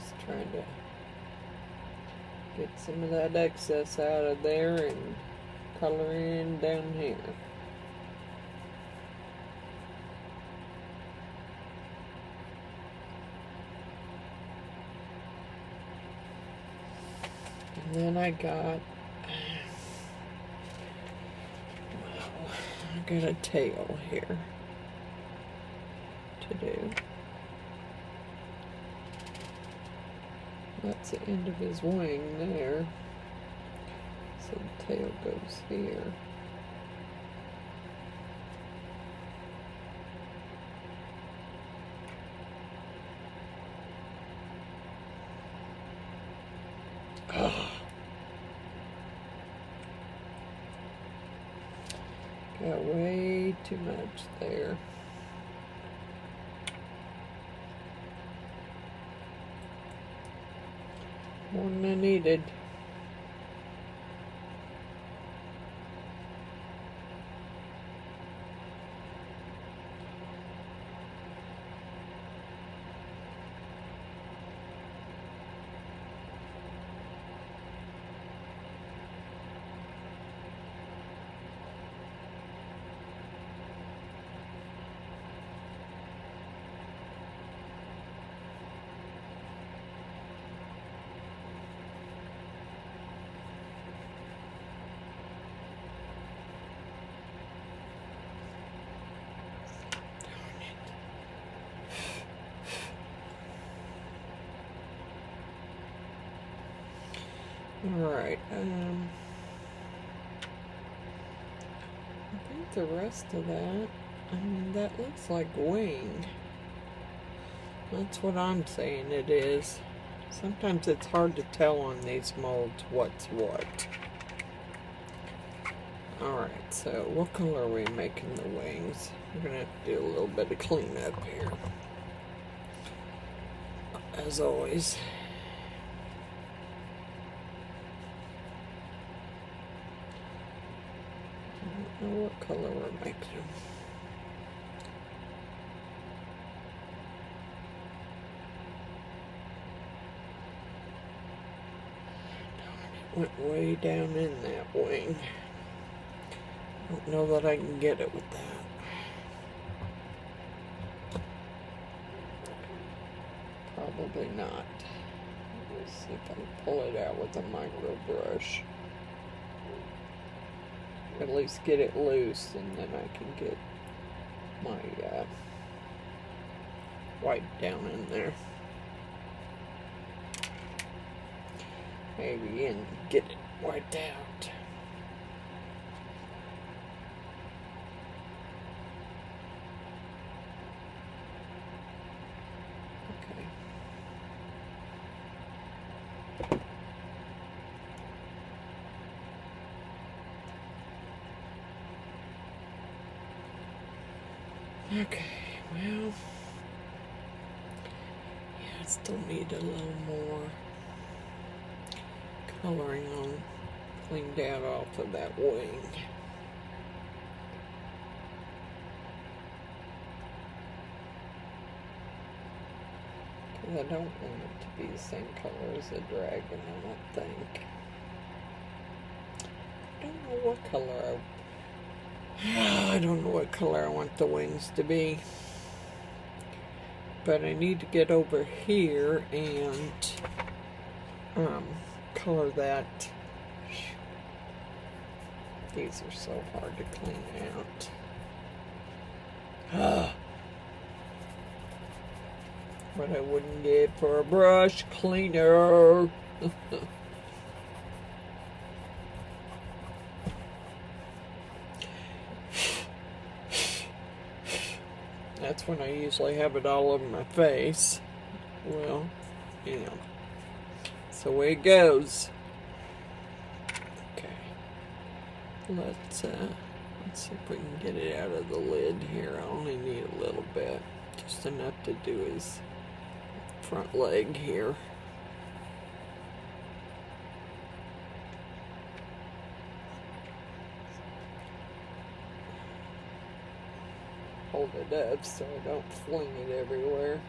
Just trying to get some of that excess out of there and color in down here. And then I got a tail here to do. That's the end of his wing there. So the tail goes here. Oh. Got way too much there. More than I needed. Alright, I think the rest of that, that looks like wing. That's what I'm saying it is. Sometimes it's hard to tell on these molds what's what. Alright, so what color are we making the wings? We're going to have to do a little bit of cleanup here. As always. I don't know what color we're making them. Went way down in that wing. I don't know that I can get it with that. Probably not. We'll see if I can pull it out with a micro brush. At least get it loose, and then I can get my white down in there. Maybe and get it wiped out. Okay, well, yeah, I still need a little more coloring on, cleaned out off of that wing. Because I don't want it to be the same color as the dragon, I don't think. I don't know what color I don't know what color I want the wings to be. But I need to get over here and color that. These are so hard to clean out. What I wouldn't get for a brush cleaner. That's when I usually have it all over my face. Well, you know, that's the way it goes. Okay, let's see if we can get it out of the lid here. I only need a little bit, just enough to do his front leg here. Hold it up so I don't fling it everywhere.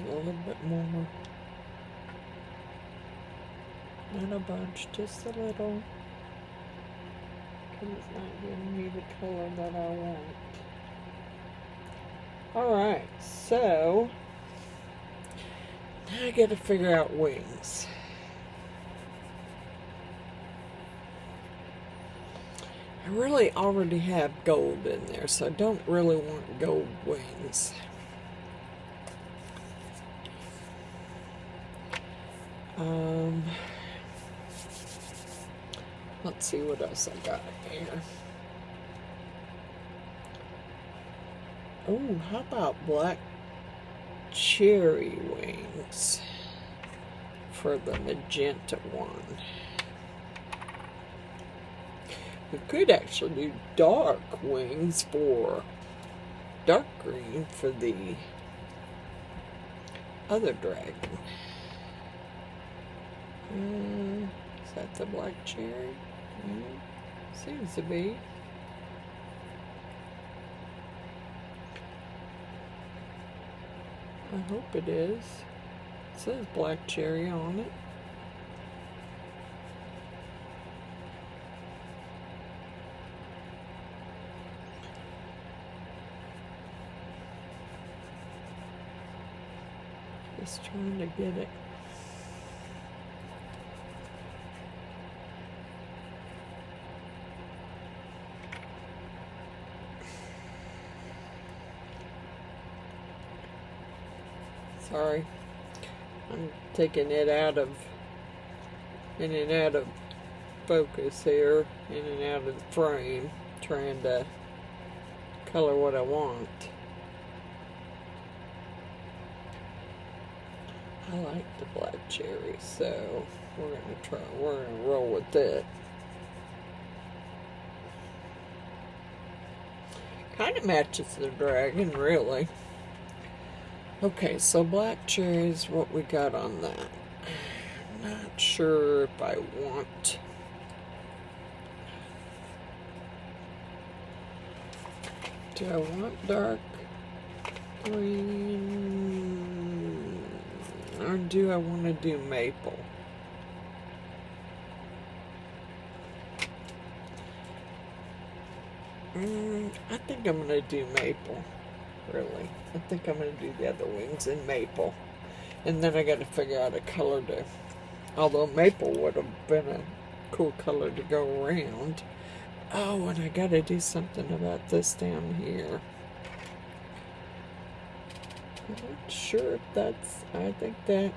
a little bit more. Not a bunch, just a little. Because it's not giving me the color that I want. Alright, so now I gotta figure out wings. I really already have gold in there, so I don't really want gold wings. Let's see what else I got here. Oh, how about black cherry wings for the magenta one? We could actually do dark wings for dark green for the other dragon. Is that the black cherry? Seems to be. I hope it is. It says black cherry on it. Just trying to get it. Sorry, I'm taking it out of, in and out of focus here, in and out of the frame, trying to color what I want. I like the black cherry, so we're gonna roll with it. Kind of matches the dragon, really. Okay, so black cherry is what we got on that. Not sure if I want. Do I want dark green? Or do I want to do maple? I think I'm going to do maple. Really. I think I'm going to do the other wings in maple. And then I got to figure out a color to... Although maple would have been a cool color to go around. Oh, and I got to do something about this down here. I'm not sure if that's... I think that...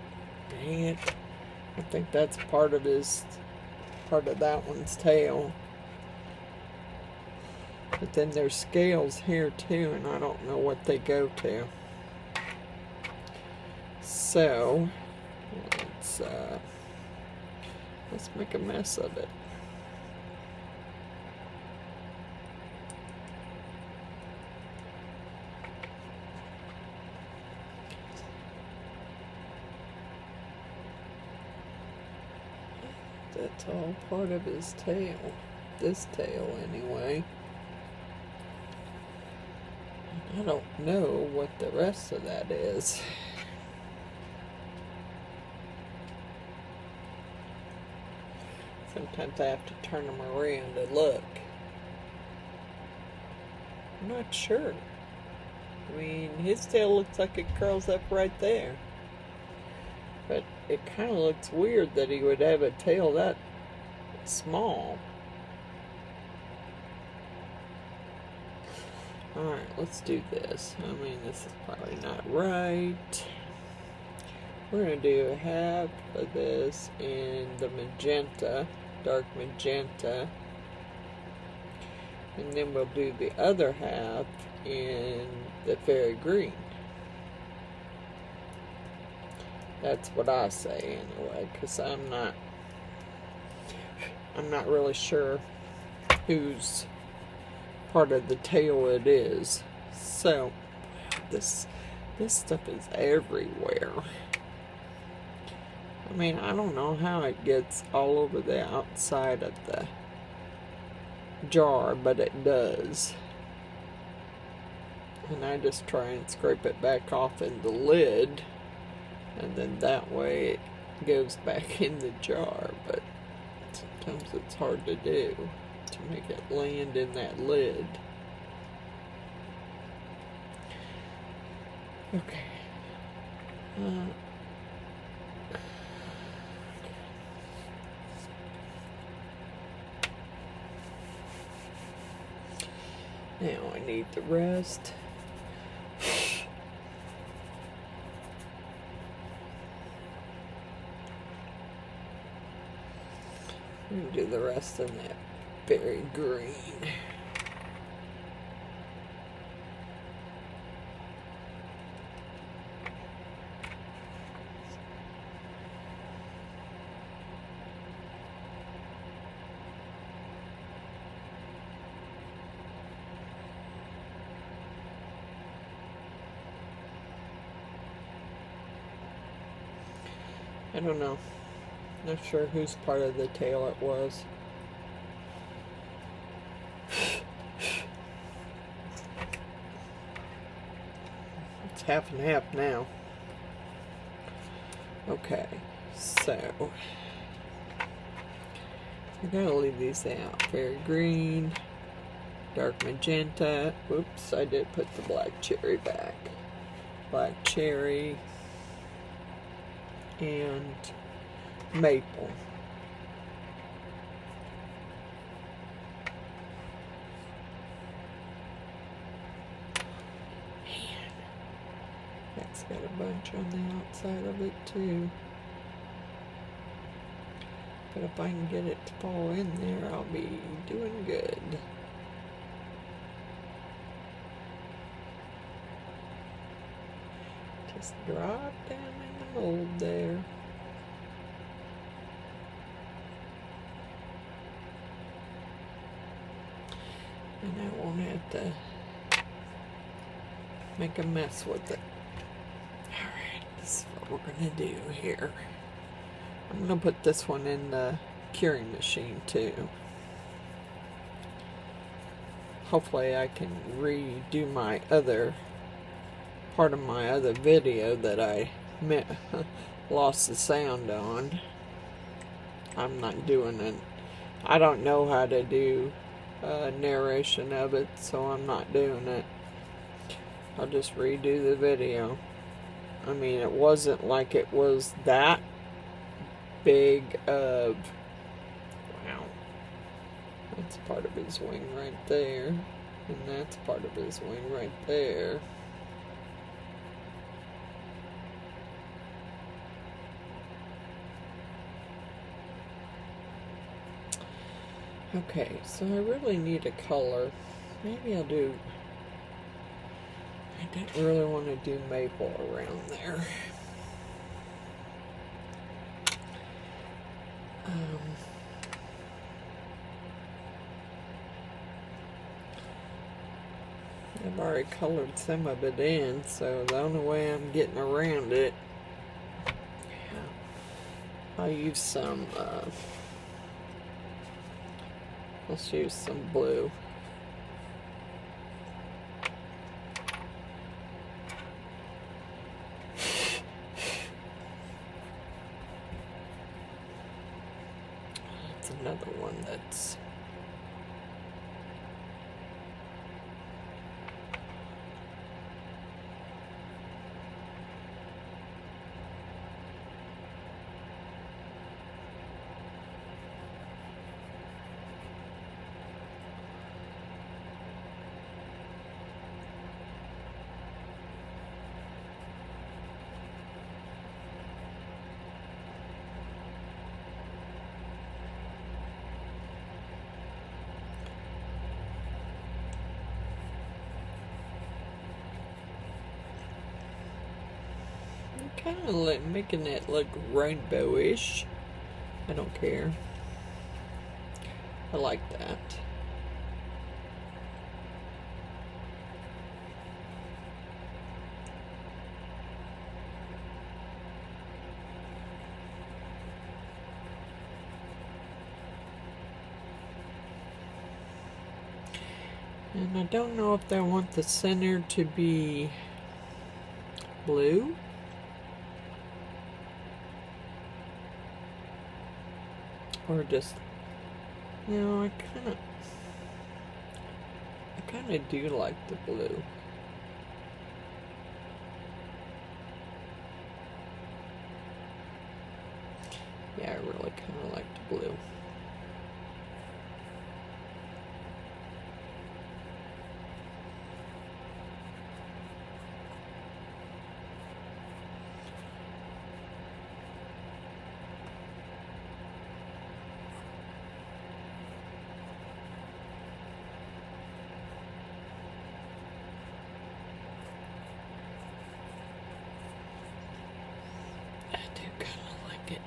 Dang it. I think that's part of that one's tail. But then there's scales here too, and I don't know what they go to. So, let's make a mess of it. That's all part of his tail. This tail, anyway. I don't know what the rest of that is. Sometimes I have to turn them around to look. I'm not sure. I mean, his tail looks like it curls up right there. But it kind of looks weird that he would have a tail that small. Alright, let's do this. I mean, this is probably not right. We're going to do half of this in the magenta, dark magenta. And then we'll do the other half in the fairy green. That's what I say anyway, because I'm not really sure whose part of the tail it is. So this stuff is everywhere. I mean, I don't know how it gets all over the outside of the jar, but it does. And I just try and scrape it back off in the lid and then that way it goes back in the jar, but sometimes it's hard to do, to make it land in that lid. Okay. Now I need the rest. And do the rest in that berry green. I don't know. Not sure whose part of the tail it was. It's half and half now. Okay, so I gotta leave these out. Very green, dark magenta. Oops, I did put the black cherry back. Black cherry and maple. Man, that's got a bunch on the outside of it too. But if I can get it to fall in there, I'll be doing good. Just drop down in the mold there. And I won't have to make a mess with it. Alright, this is what we're going to do here. I'm going to put this one in the curing machine too. Hopefully I can redo my other part of my other video that I lost the sound on. I'm not doing it. I don't know how to do narration of it, so I'm not doing it. I'll just redo the video. I mean, it wasn't like it was that big of, wow, that's part of his wing right there, and that's part of his wing right there. Okay, so I really need a color. Maybe I'll do, I didn't really want to do maple around there. I've already colored some of it in, so the only way I'm getting around it, I'll use some, let's use some blue. That's another one that's kind of like making it look rainbowish. I don't care. I like that. And I don't know if I want the center to be blue Or just, you know, I kind of do like the blue. Yeah, I really kind of like the blue. I do kind of like it.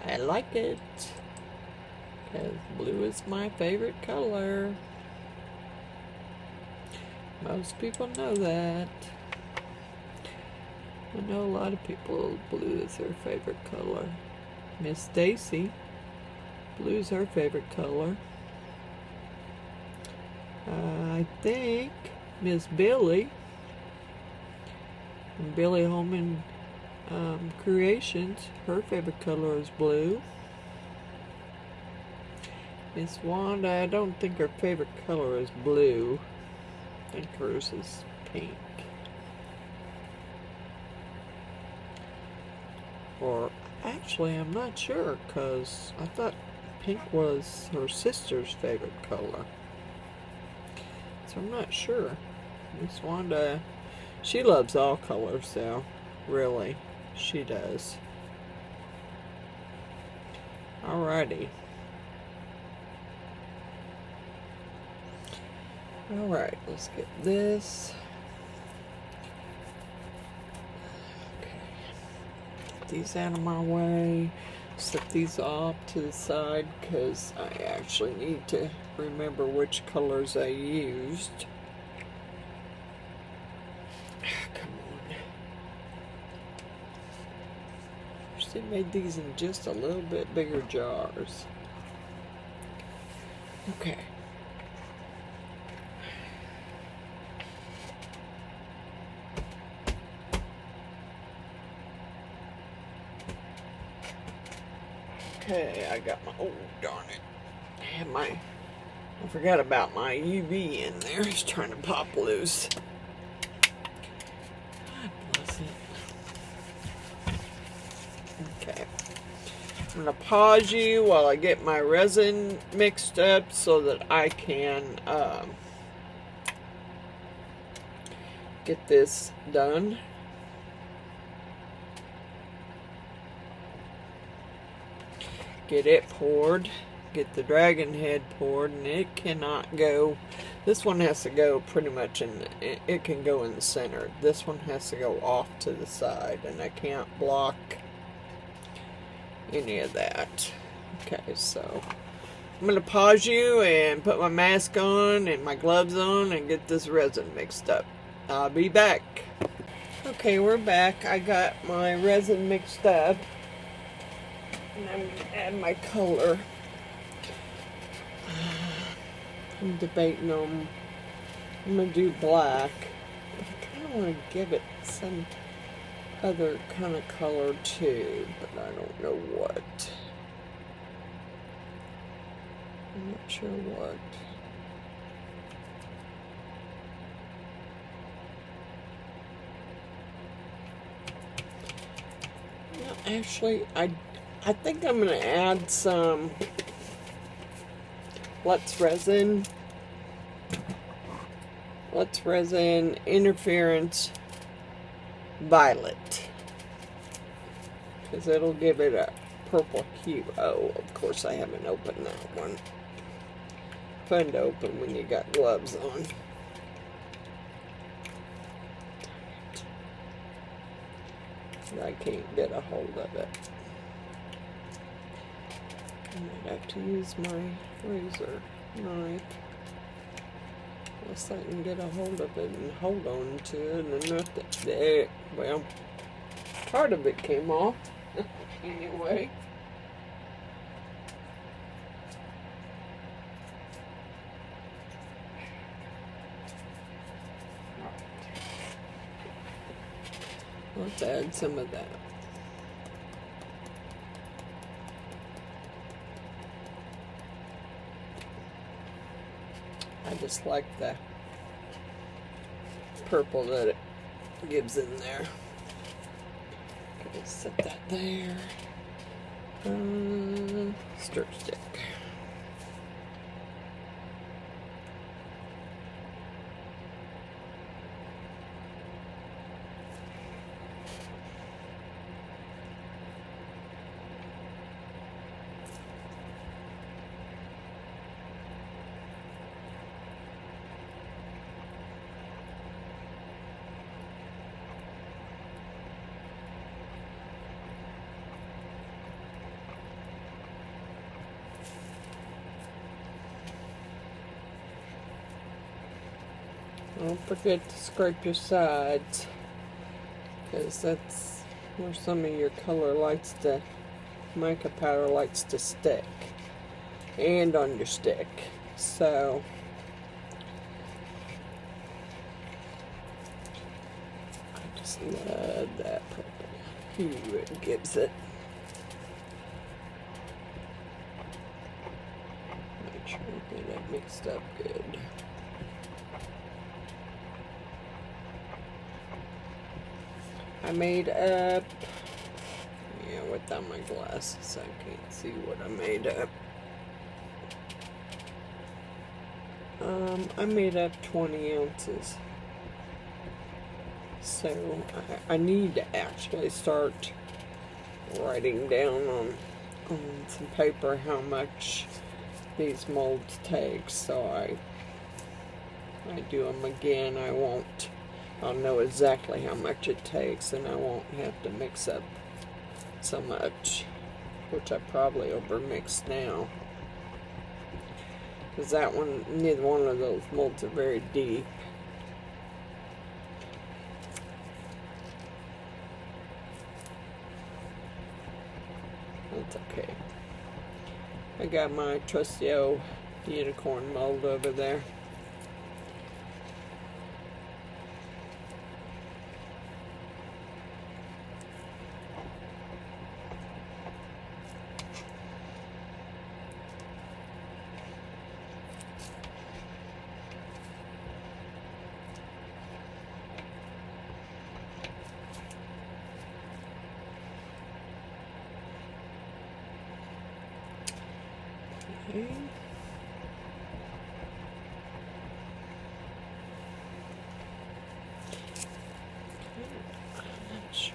I like it. Because blue is my favorite color. Most people know that. I know a lot of people, blue is their favorite color. Miss Stacy, blue's her favorite color. I think Miss Billy, from Billy Holman Creations, her favorite color is blue. Miss Wanda, I don't think her favorite color is blue. I think hers is pink. Or actually, I'm not sure, because I thought pink was her sister's favorite color. So I'm not sure. Miss Wanda, she loves all colors though. Really, she does. Alrighty. Alright, let's get this. These out of my way, set these off to the side because I actually need to remember which colors I used. Come on. Wish they made these in just a little bit bigger jars. Okay. Okay, I got my, oh darn it, I forgot about my UV in there. It's trying to pop loose. God bless it. Okay, I'm going to pause you while I get my resin mixed up so that I can get this done. Get it poured, get the dragon head poured, and it cannot go, this one has to go pretty much in, it can go in the center. This one has to go off to the side, and I can't block any of that. Okay, so I'm going to pause you and put my mask on and my gloves on and get this resin mixed up. I'll be back. Okay, we're back. I got my resin mixed up. And I'm going to add my color. I'm debating on, I'm going to do black. But I kind of want to give it some other kind of color too, but I don't know what. I'm not sure what. No, actually, I think I'm going to add some Let's Resin Interference Violet, because it'll give it a purple hue. Oh, of course I haven't opened that one. Fun to open when you got gloves on. I can't get a hold of it. I might have to use my razor knife. Unless I can get a hold of it and hold on to it and nothing. There, well, part of it came off. Anyway. Let's add some of that. I just like the purple that it gives in there. Okay, set that there. Stir stick. Don't forget to scrape your sides, because that's where some of your color likes to, mica powder likes to stick, and on your stick. So I just love that purple hue it gives it. Make sure I get it mixed up good. I made up, yeah, without my glasses, I can't see what I made up. I made up 20 ounces. So I need to actually start writing down on some paper how much these molds take. So I do them again. I'll know exactly how much it takes, and I won't have to mix up so much, which I probably overmixed now. Because neither one of those molds are very deep. That's okay. I got my trusty old unicorn mold over there. Okay. I'm not sure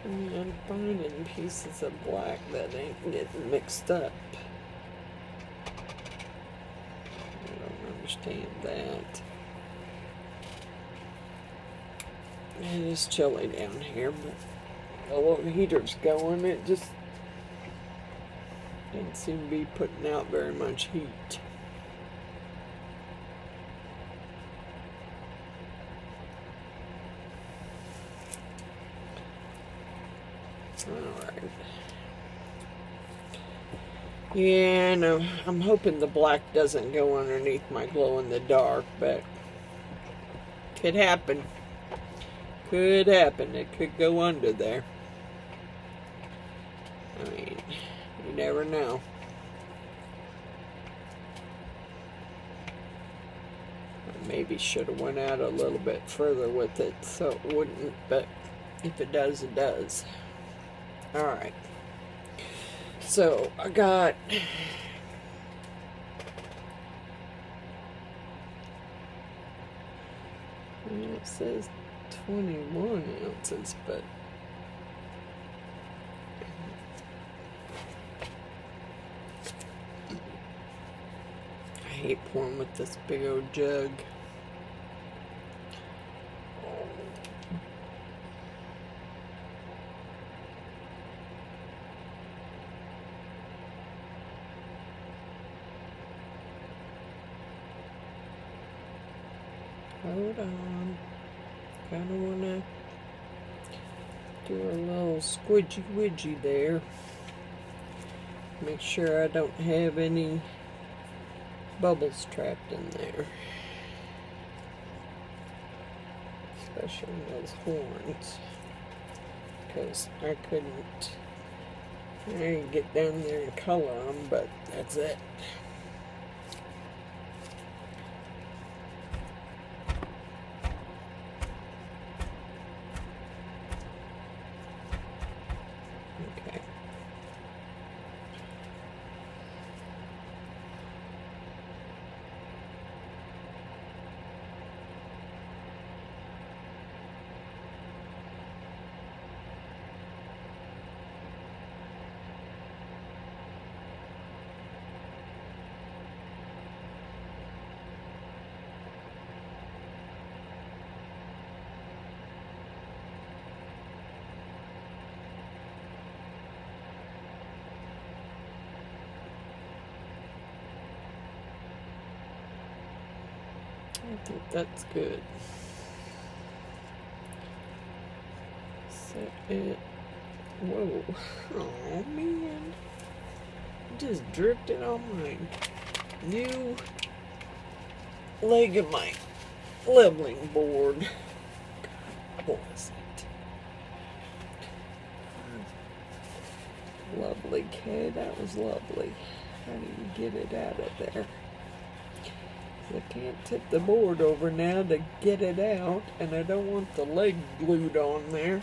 I'm finding pieces of black that ain't getting mixed up. I don't understand that. It is chilly down here, but the little heater's going. It just doesn't seem to be putting out very much heat. Alright. Yeah, no, I'm hoping the black doesn't go underneath my glow in the dark, but could happen. Could happen. It could go under there. I mean, you never know. I maybe should have went out a little bit further with it so it wouldn't, but if it does, it does. Alright. So, I got it says 21 ounces, but I hate pouring with this big old jug. Hold on. Kinda wanna do a little squidgy widgy there. Make sure I don't have any bubbles trapped in there. Especially in those horns. Because I can get down there and color them, but that's it. I think that's good. Set it. Whoa. Oh man. Just drifted on my new leg of my leveling board. God bless it. Lovely, Kay. That was lovely. How do you get it out of there? I can't tip the board over now to get it out, and I don't want the leg glued on there.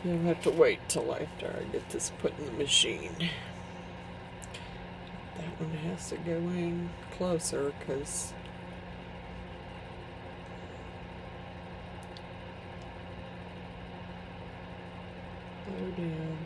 You'll have to wait till after I get this put in the machine. That one has to go in closer because low down.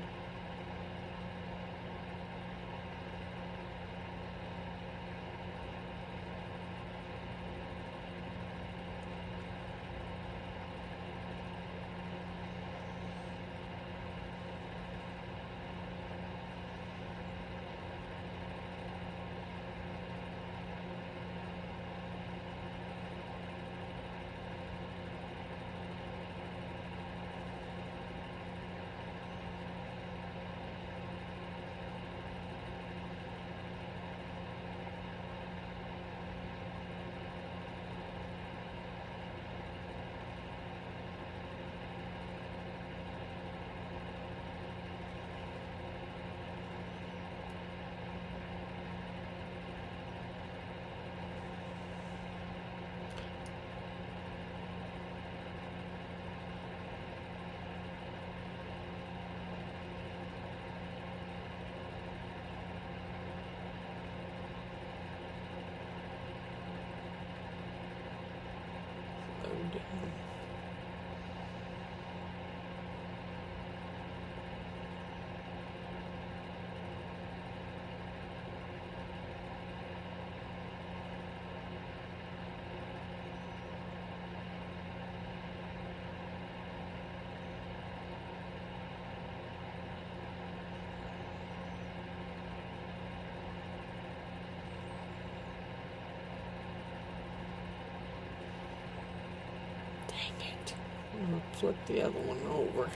I'm gonna flip the other one over.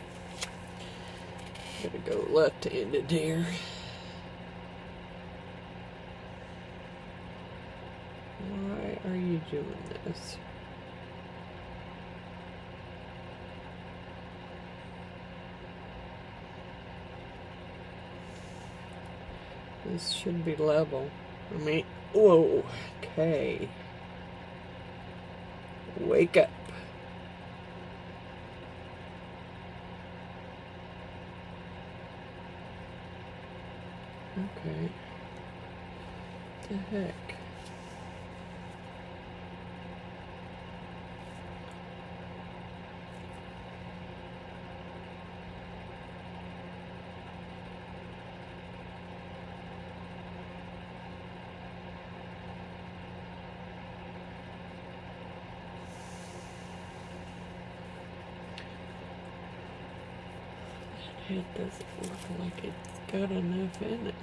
Gotta go left-handed here. Why are you doing this? This should be level. I mean, whoa, okay. Wake up. Okay. What the heck? It doesn't look like it's got enough in it.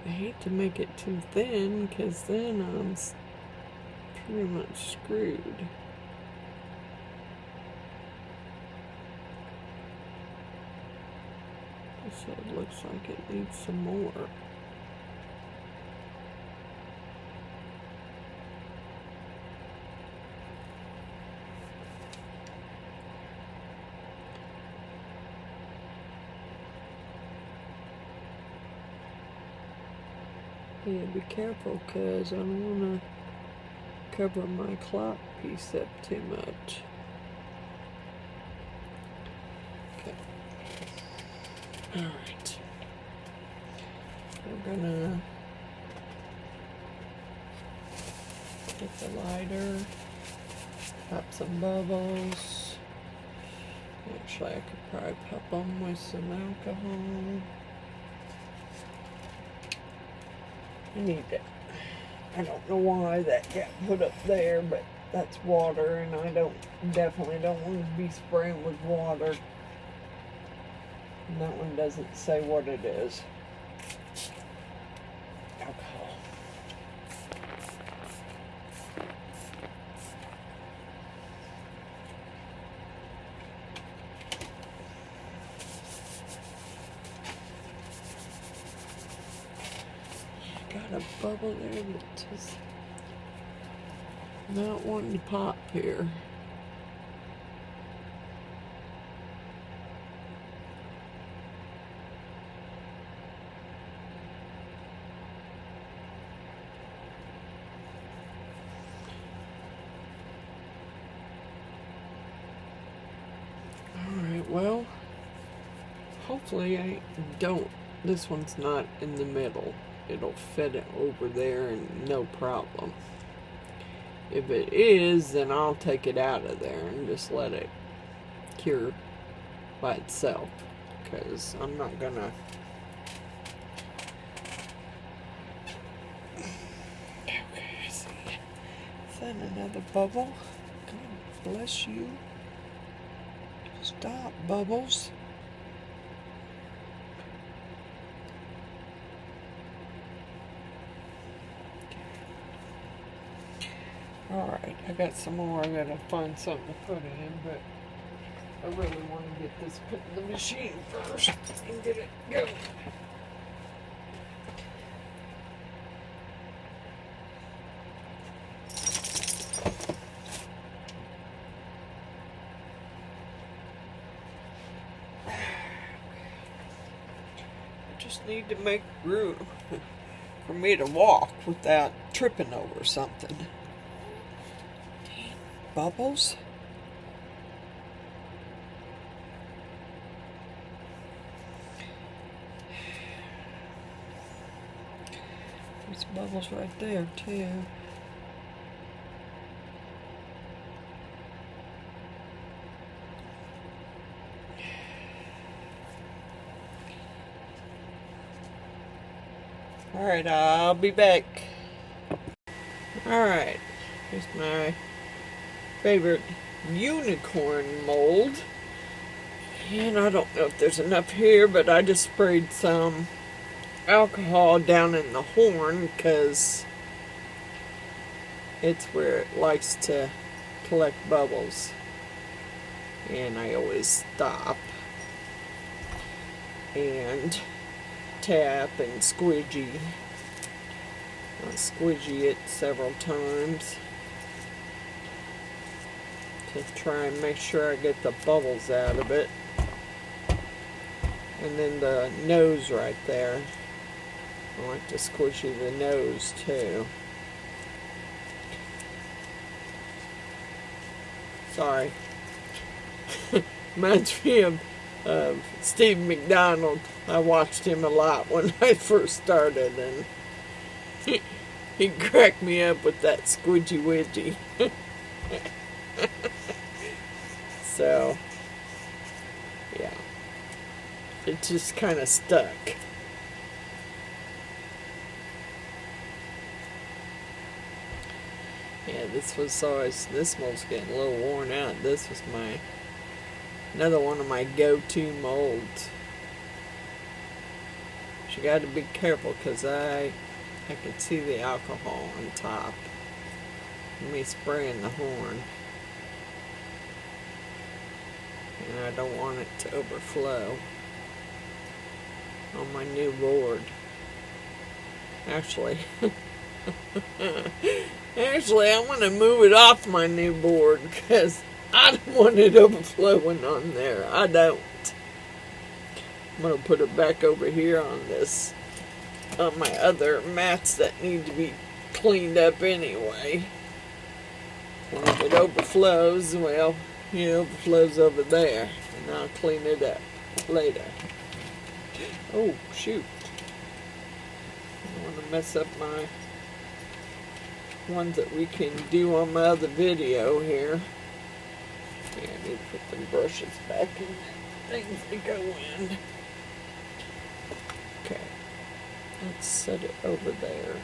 I hate to make it too thin because then I'm pretty much screwed. So it looks like it needs some more. Yeah, be careful because I don't want to cover my clock piece up too much. Okay. Alright. We're gonna get the lighter, pop some bubbles. Actually, I could probably pop them with some alcohol. I need it. I don't know why that got put up there, but that's water, and I definitely don't want to be spraying with water. And that one doesn't say what it is. Alcohol. got a bubble there that just not wanting to pop here. Alright, well, hopefully I don't. This one's not in the middle. It'll fit it over there and no problem. If it is, then I'll take it out of there and just let it cure by itself. Because I'm not gonna... Okay, I see. Is that another bubble? God bless you. Stop, bubbles. Alright, I got some more. I gotta find something to put in, but I really want to get this put in the machine first and get it going. I just need to make room for me to walk without tripping over something. Bubbles? There's bubbles right there too. Alright, I'll be back. Alright, here's my favorite unicorn mold. And I don't know if there's enough here, but I just sprayed some alcohol down in the horn because it's where it likes to collect bubbles. And I always stop and tap and squidgy. I'll squidgy it several times to try and make sure I get the bubbles out of it. And then the nose right there, I like to squishy the nose too. Sorry. Reminds me of Steve McDonald. I watched him a lot when I first started, and he cracked me up with that squidgy widgy. So, yeah. It just kind of stuck. Yeah, this mold's getting a little worn out. This was another one of my go-to molds. But you got to be careful because I can see the alcohol on top of me spraying the horn. And I don't want it to overflow on my new board. Actually, I want to move it off my new board because I don't want it overflowing on there. I don't. I'm going to put it back over here on my other mats that need to be cleaned up anyway. And if it overflows, well, it overflows over there, and I'll clean it up later. Oh, shoot. I don't want to mess up my ones that we can do on my other video here. Yeah, I need to put the brushes back in things to go in. Okay, let's set it over there.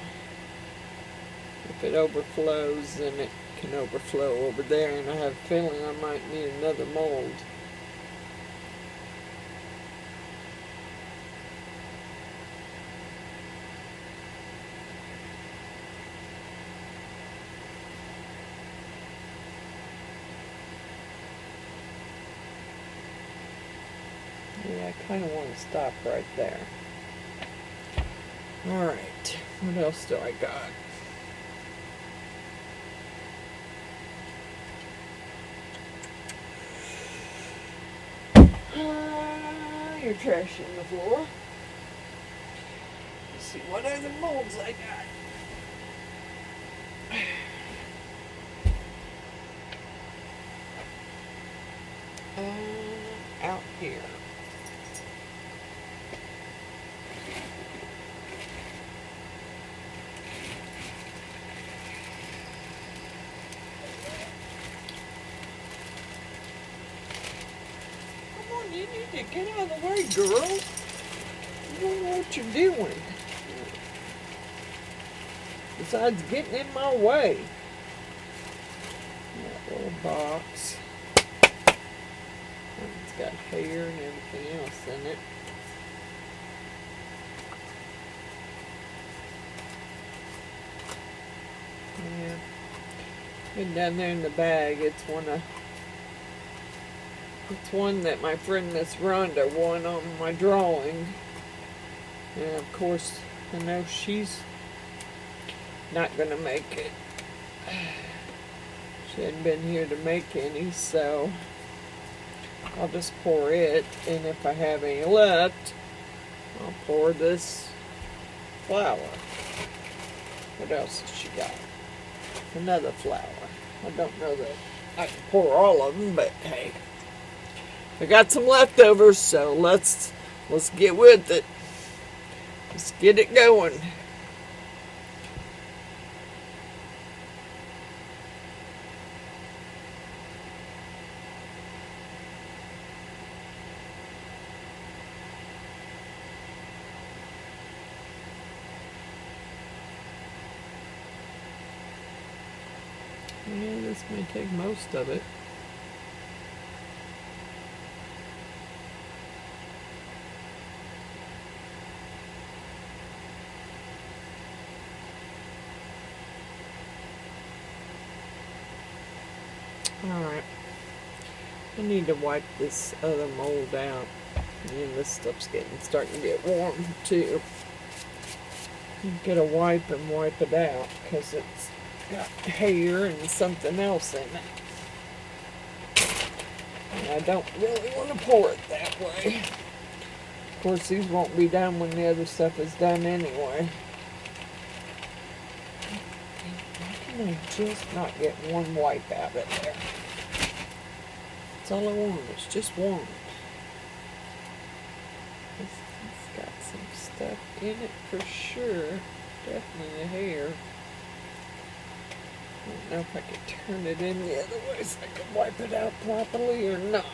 If it overflows, then it can overflow over there, and I have a feeling I might need another mold. Yeah, I kind of want to stop right there. Alright. What else do I got? Your trash in the floor. Let's see what other molds I got. Out here. Come on, you need to get out of the way, girl. You don't know what you're doing. Besides getting in my way. That little box. It's got hair and everything else in it. Yeah. Been down there in the bag. It's one that my friend Miss Rhonda won on my drawing. And of course, I know she's not gonna make it. She hadn't been here to make any, so I'll just pour it, and if I have any left, I'll pour this flour. What else has she got? Another flour. I don't know that I can pour all of them, but hey, I got some leftovers, so let's get with it. Let's get it going. Yeah, this may take most of it. Alright. I need to wipe this other mold out. And this stuff's starting to get warm too. Get a wipe and wipe it out because it's got hair and something else in it. And I don't really want to pour it that way. Of course, these won't be done when the other stuff is done anyway. Why can I just not get one wipe out of there? That's all I want. It's just one. It's got some stuff in it for sure. Definitely the hair. I don't know if I could turn it in the other way so I can wipe it out properly or not.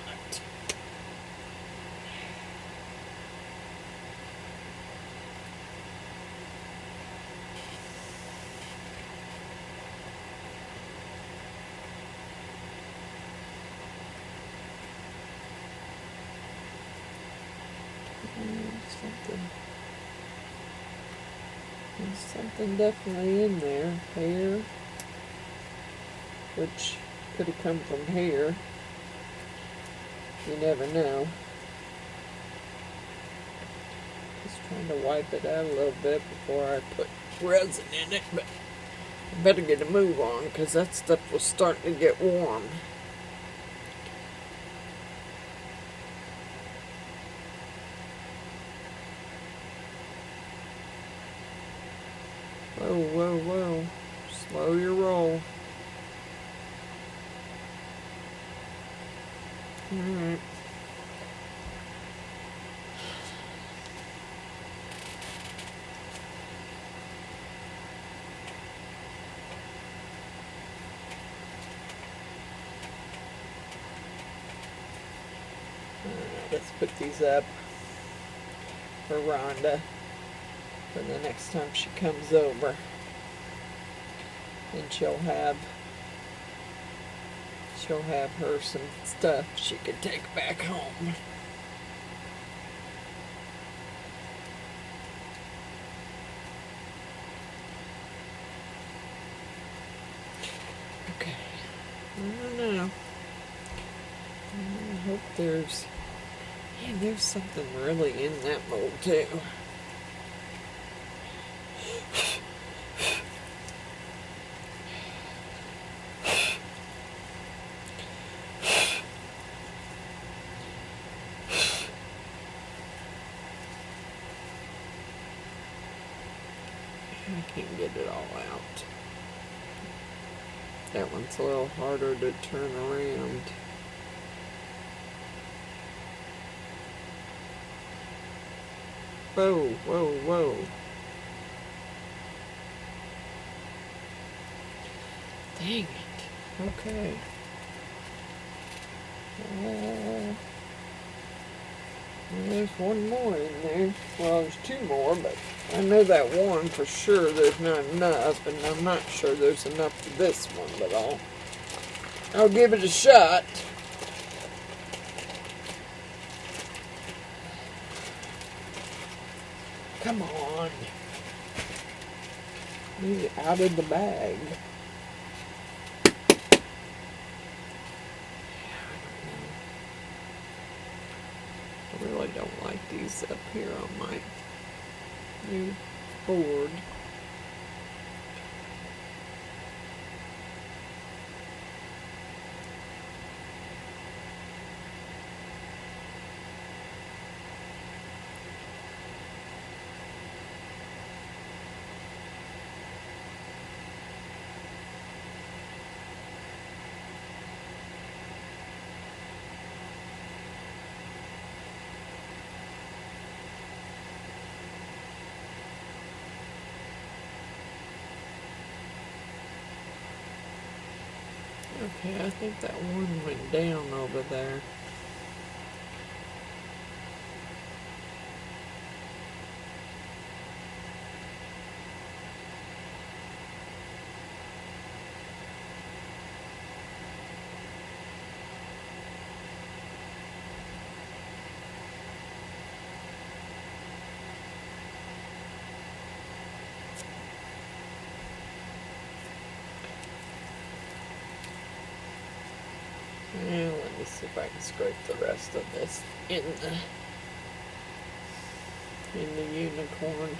There's something definitely in there. Hair, which could have come from hair. You never know. Just trying to wipe it out a little bit before I put resin in it, but I better get a move on because that stuff was starting to get warm. Whoa, whoa, whoa. Slow your roll. Alright. Let's put these up for Rhonda for the next time she comes over. And she'll have her some stuff she could take back home. Okay. I don't know. I hope there's something really in that mold too. I can't get it all out. That one's a little harder to turn around. Whoa, whoa, whoa. Dang it. Okay. There's one more in there. Well, there's two more, but I know that one for sure there's not enough, and I'm not sure there's enough for this one, but I'll give it a shot. Come on. Need it out of the bag. I really don't like these up here on my new board. Okay, I think that one went down over there. And let me see if I can scrape the rest of this in the unicorn.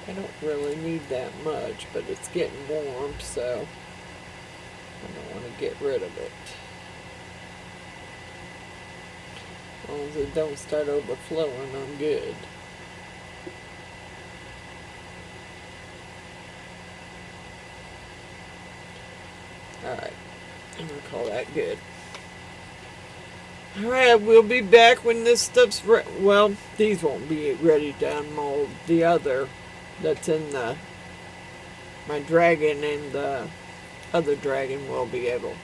I don't really need that much, but it's getting warm, so I don't want to get rid of it. As long as it don't start overflowing, I'm good. Alright, I'm going to call that good. Alright, we'll be back when this stuff's well, these won't be ready to unmold. The other that's in my dragon and the other dragon will be able.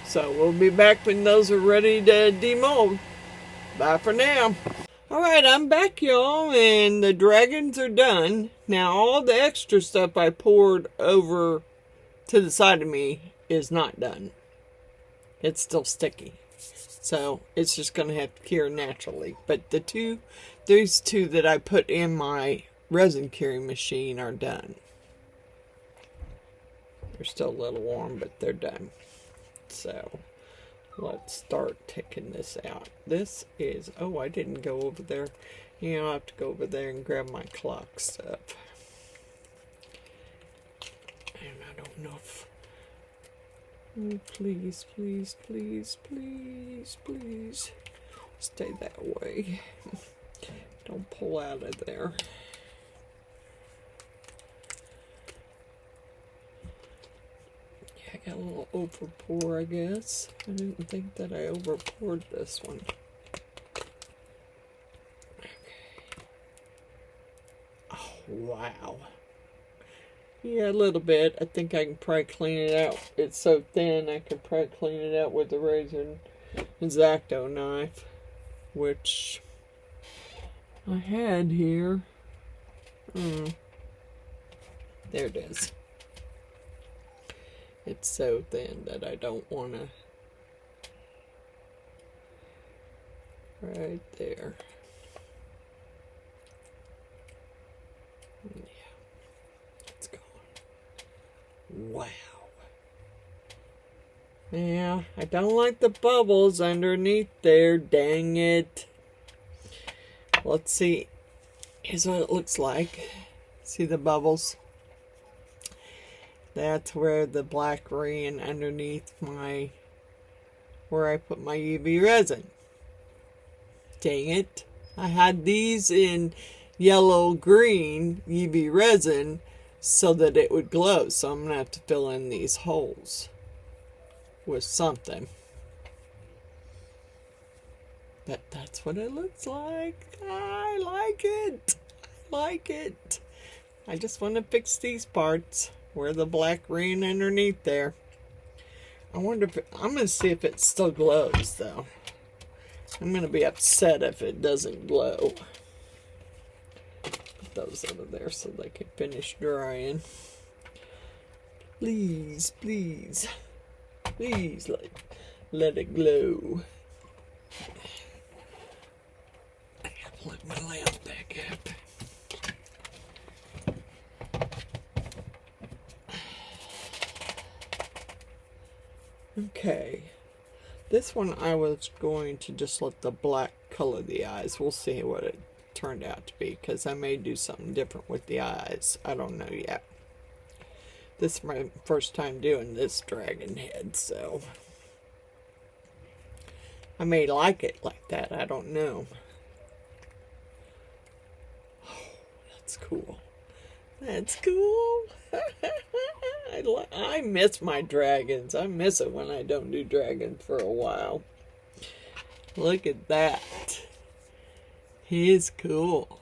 So we'll be back when those are ready to demold. Bye for now. Alright, I'm back, y'all, and the dragons are done. Now, all the extra stuff I poured over to the side of me is not done. It's still sticky. So it's just going to have to cure naturally. But these two that I put in my resin curing machine are done. They're still a little warm, but they're done. So let's start taking this out. This is, oh, I didn't go over there. You know, I have to go over there and grab my clock stuff. And I don't know if, oh, please, please, please, please, please, stay that way. Don't pull out of there. Yeah, I got a little over pour, I guess. I didn't think that I over poured this one. Okay. Oh, wow. Yeah, a little bit. I think I can probably clean it out. It's so thin, I could probably clean it out with the Resin X-Acto knife, which I had here. There it is. It's so thin that I don't want to. Right there. Yeah. It's gone. Wow. Yeah, I don't like the bubbles underneath there. Dang it. Let's see. Here's what it looks like. See the bubbles? That's where the black ran underneath where I put my UV resin. Dang it. I had these in yellow green UV resin so that it would glow. So I'm going to have to fill in these holes with something. But that's what it looks like. I like it. I like it. I just want to fix these parts where the black ran underneath there. I wonder if I'm going to see if it still glows though. I'm going to be upset if it doesn't glow. Put those over there so they can finish drying. Please, please, please let it glow. I gotta plug my lamp back up. Okay, this one I was going to just let the black color the eyes. We'll see what it turned out to be, because I may do something different with the eyes. I don't know yet. This is my first time doing this dragon head, so I may like it like that. I don't know. Oh, that's cool. That's cool. I miss my dragons. I miss it when I don't do dragons for a while. Look at that. He's cool.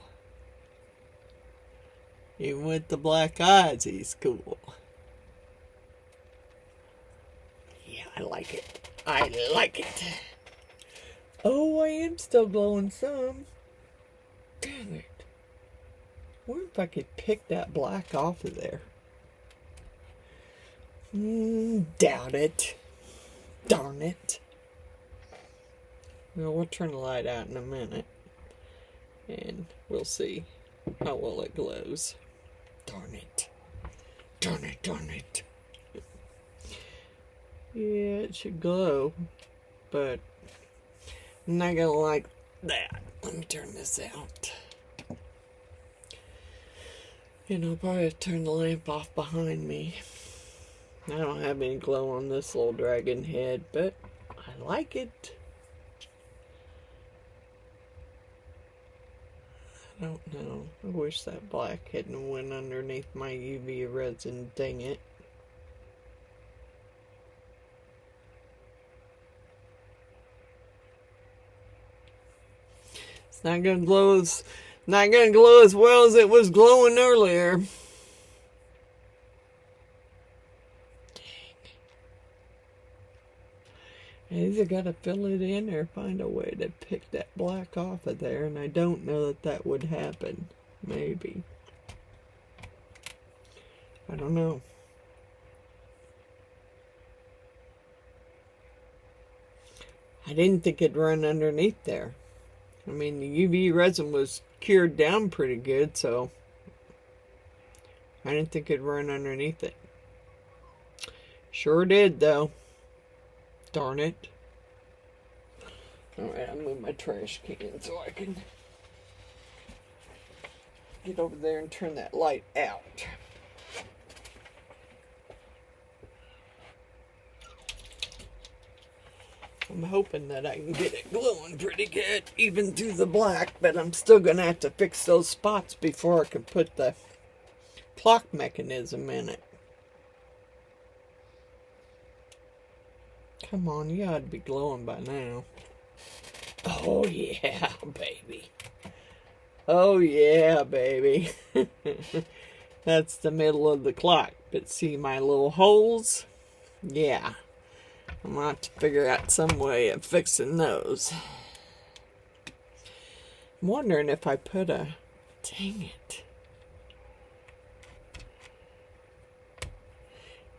Even with the black eyes, he's cool. Yeah, I like it. I like it. Oh, I am still glowing some. Dang it. I wonder if I could pick that black off of there. Doubt it. Darn it. Well, we'll turn the light out in a minute. And we'll see how well it glows. Darn it. Darn it, darn it. Yeah, it should glow. But I'm not gonna like that. Let me turn this out. And I'll probably turn the lamp off behind me. I don't have any glow on this little dragon head, but I like it. I don't know. I wish that black hadn't went underneath my UV resin. Dang it. It's not gonna glow as well as it was glowing earlier. I either got to fill it in or find a way to pick that black off of there, and I don't know that that would happen. Maybe. I don't know. I didn't think it'd run underneath there. I mean, the UV resin was cured down pretty good, so I didn't think it'd run underneath it. Sure did, though. Darn it. Alright, I'll move my trash can so I can get over there and turn that light out. I'm hoping that I can get it glowing pretty good, even through the black, but I'm still going to have to fix those spots before I can put the clock mechanism in it. Come on, you ought to be glowing by now. Oh yeah, baby. Oh yeah, baby. That's the middle of the clock. But see my little holes? Yeah. I'm going to have to figure out some way of fixing those. I'm wondering if I put a... Dang it.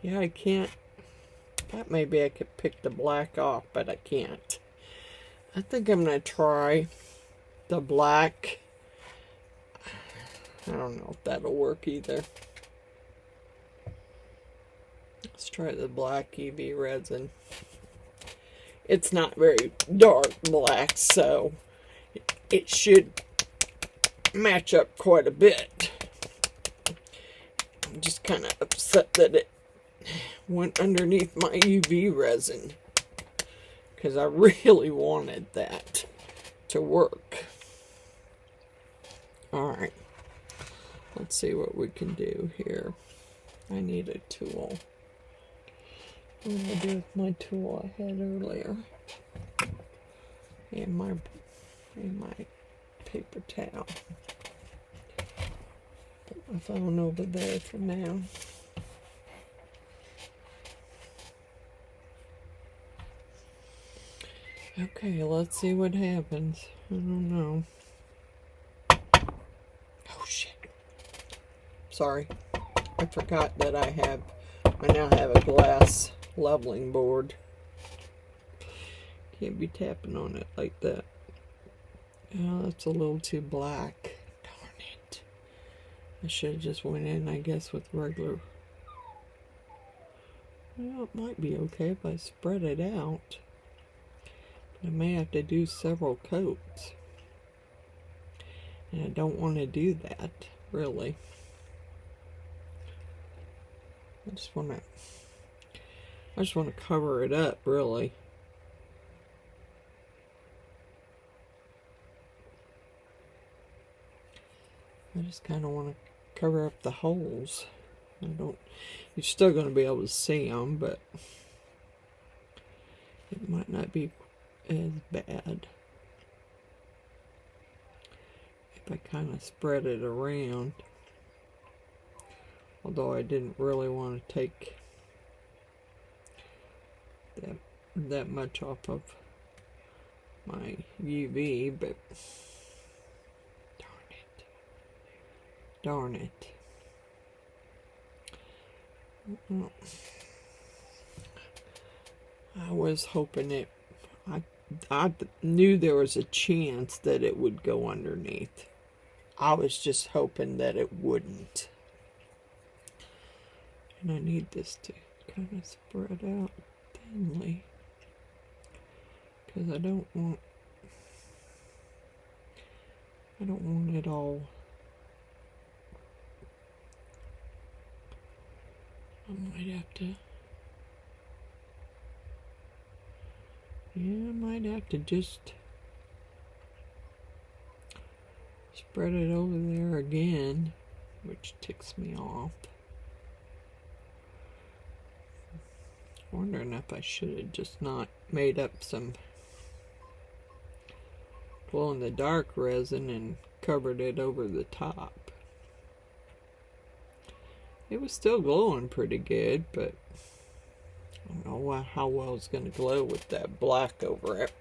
Yeah, I can't... Thought maybe I could pick the black off, but I can't. I think I'm going to try the black. I don't know if that'll work either. Let's try the black UV resin. It's not very dark black, so it should match up quite a bit. I'm just kind of upset that it went underneath my UV resin, because I really wanted that to work. Alright. Let's see what we can do here. I need a tool. What did I do with my tool I had earlier? And my paper towel. Put my phone over there for now. Okay, let's see what happens. I don't know. Oh shit. Sorry. I forgot that I now have a glass leveling board. Can't be tapping on it like that. Oh, that's a little too black. Darn it. I should have just went in, I guess, with regular. Well, it might be okay if I spread it out. But I may have to do several coats. And I don't want to do that, really. I just want to cover it up, really. I just kind of want to cover up the holes. You're still going to be able to see them, but it might not be as bad if I kind of spread it around. Although I didn't really want to take that much off of my UV, but darn it. Well, I was hoping I knew there was a chance that it would go underneath. I was just hoping that it wouldn't. And I need this to kind of spread out thinly, because I don't want it all. I might have to just spread it over there again, which ticks me off. Wondering if I should have just not made up some glow-in-the-dark resin and covered it over the top. It was still glowing pretty good, but I don't know how well it's going to glow with that black over it.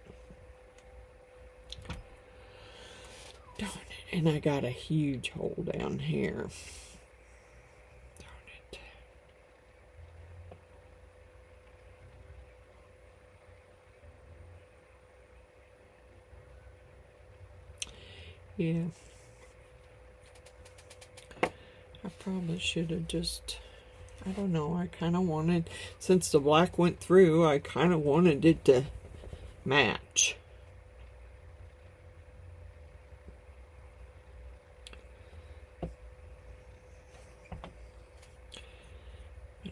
Darn it. And I got a huge hole down here. Darn it. Yeah. I probably should have just, I don't know, I kind of wanted, since the black went through, I kind of wanted it to match. I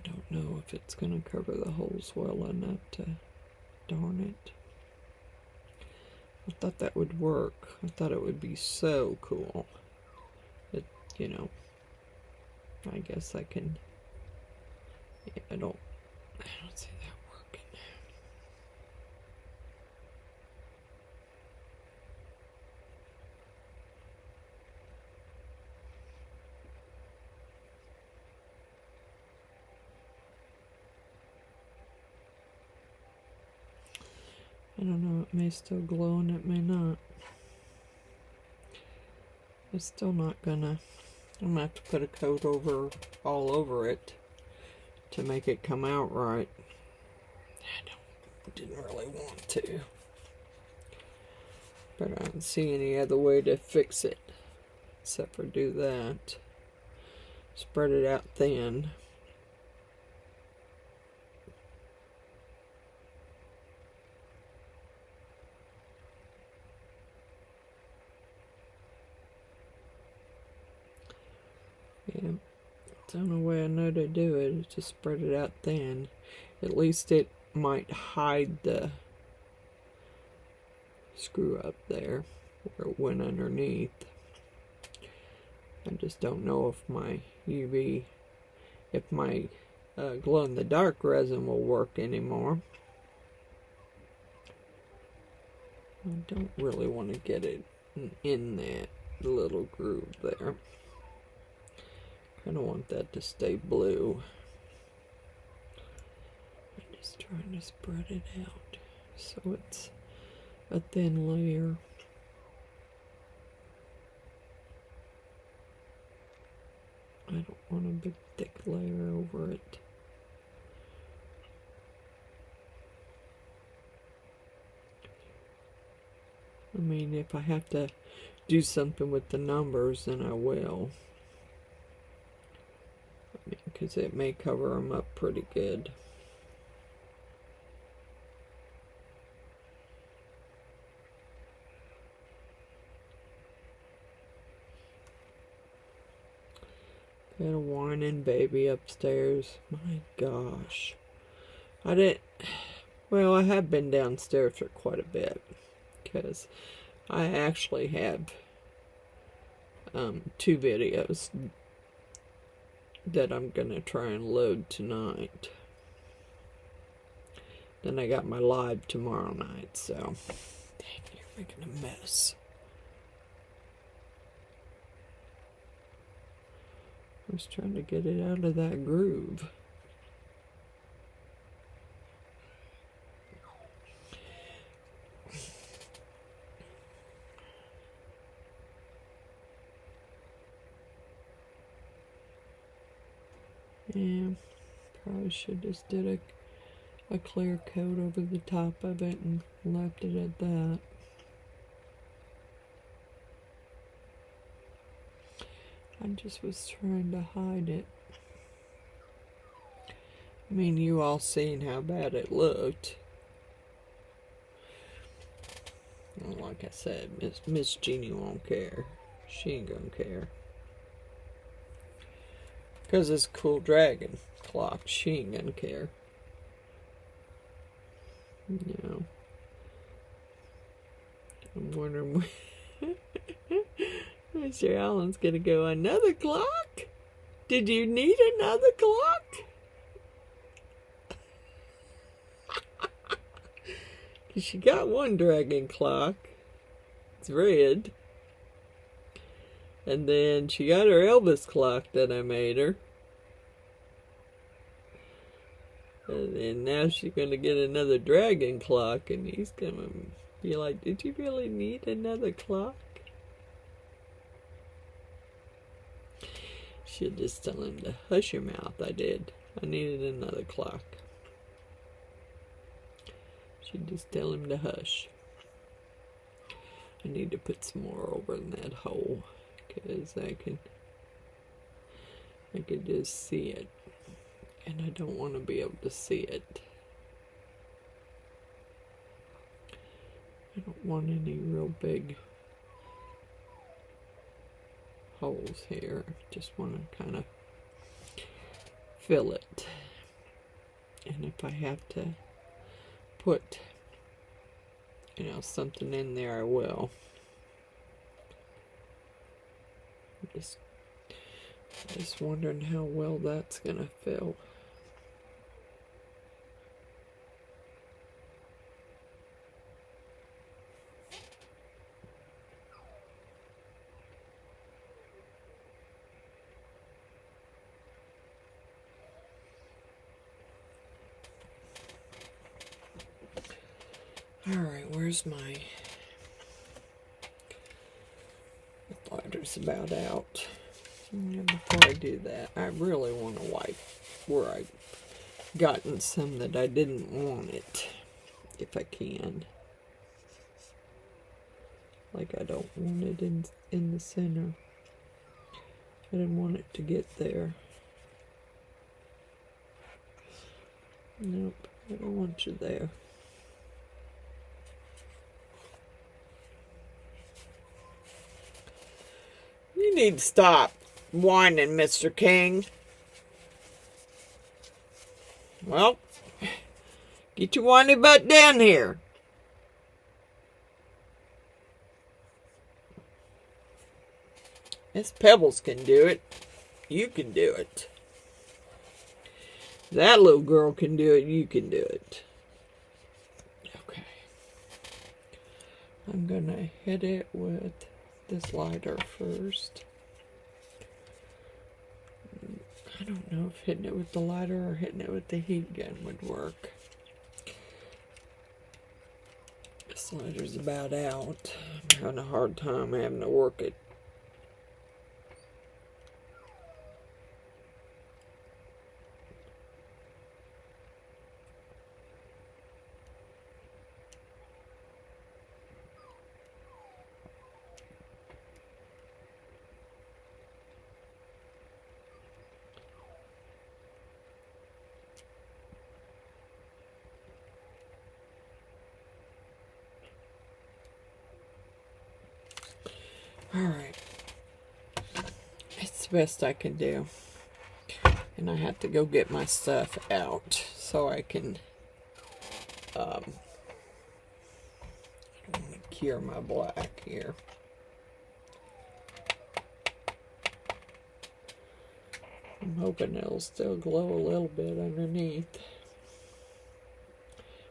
don't know if it's going to cover the holes well enough to, darn it. I thought that would work. I thought it would be so cool. It, you know. I guess I can. Yeah, I don't see that working. I don't know, it may still glow and it may not. It's still not gonna. I'm gonna have to put a coat all over it to make it come out right. I didn't really want to, but I don't see any other way to fix it except for do that. Spread it out thin. Yeah, the only way I know to do it is to spread it out thin. At least it might hide the screw up there where it went underneath. I just don't know if my if my glow-in-the-dark resin will work anymore. I don't really want to get it in that little groove there. I don't want that to stay blue. I'm just trying to spread it out so it's a thin layer. I don't want a big thick layer over it. I mean, if I have to do something with the numbers, then I will. I mean, because it may cover them up pretty good. Got a whining baby upstairs. My gosh. Well, I have been downstairs for quite a bit. Because I actually have 2 videos that I'm going to try and load tonight. Then I got my live tomorrow night, so... Dang, you're making a mess. I was trying to get it out of that groove. Yeah, probably should just did a clear coat over the top of it and left it at that. I just was trying to hide it. I mean, you all seen how bad it looked. Well, like I said, Miss Jeannie won't care. She ain't gonna care. Because it's a cool dragon clock. She ain't gonna care. You know. I'm wondering when Mr. Allen's gonna go, another clock? Did you need another clock? Because she got one dragon clock. It's red. And then she got her Elvis clock that I made her. And then now she's going to get another dragon clock. And he's going to be like, did you really need another clock? Should just tell him to hush your mouth. I did. I needed another clock. Should just tell him to hush. I need to put some more over in that hole. Because I can just see it, and I don't want to be able to see it. I don't want any real big holes here. Just want to kind of fill it, and if I have to put, something in there, I will. Just wondering how well that's gonna fill. Alright, where's my lighter's about out. Yeah, before I do that, I really want to wipe where I've gotten some that I didn't want it, if I can. Like, I don't want it in the center. I didn't want it to get there. Nope, I don't want you there. You need to stop whining, Mr. King. Well, get your whiny butt down here. If Pebbles can do it, you can do it. That little girl can do it, you can do it. Okay. I'm gonna hit it with this lighter first. I don't know if hitting it with the lighter or hitting it with the heat gun would work. This lighter's about out. I'm having a hard time having to work it. Alright. It's the best I can do. And I have to go get my stuff out so I can I don't want to cure my black here. I'm hoping it'll still glow a little bit underneath.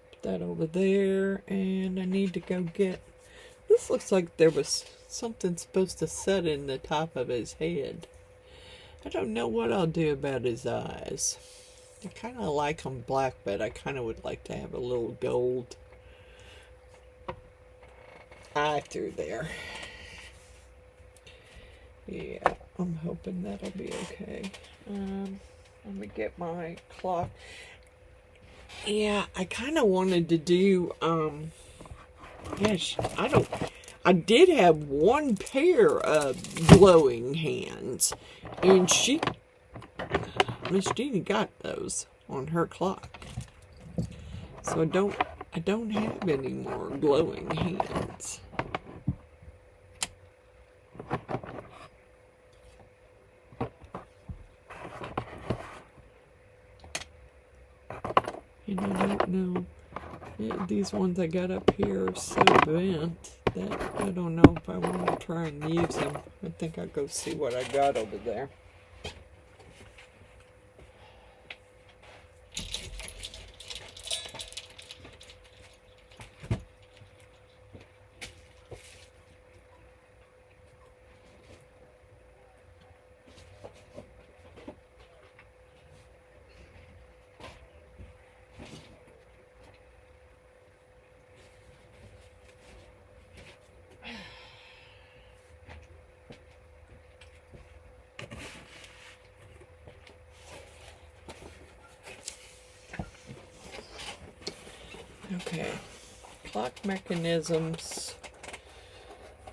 Put that over there, and I need to go get... This looks like there was something supposed to set in the top of his head. I don't know what I'll do about his eyes. I kind of like them black, but I kind of would like to have a little gold eye through there. Yeah, I'm hoping that'll be okay. Let me get my cloth. Yeah, I kind of wanted to do, gosh, I did have one pair of glowing hands, and Miss Jeannie got those on her clock. So I don't have any more glowing hands. And I don't know, these ones I got up here are so bent that I don't know if I want to try and use them. I think I'll go see what I got over there. Okay, clock mechanisms.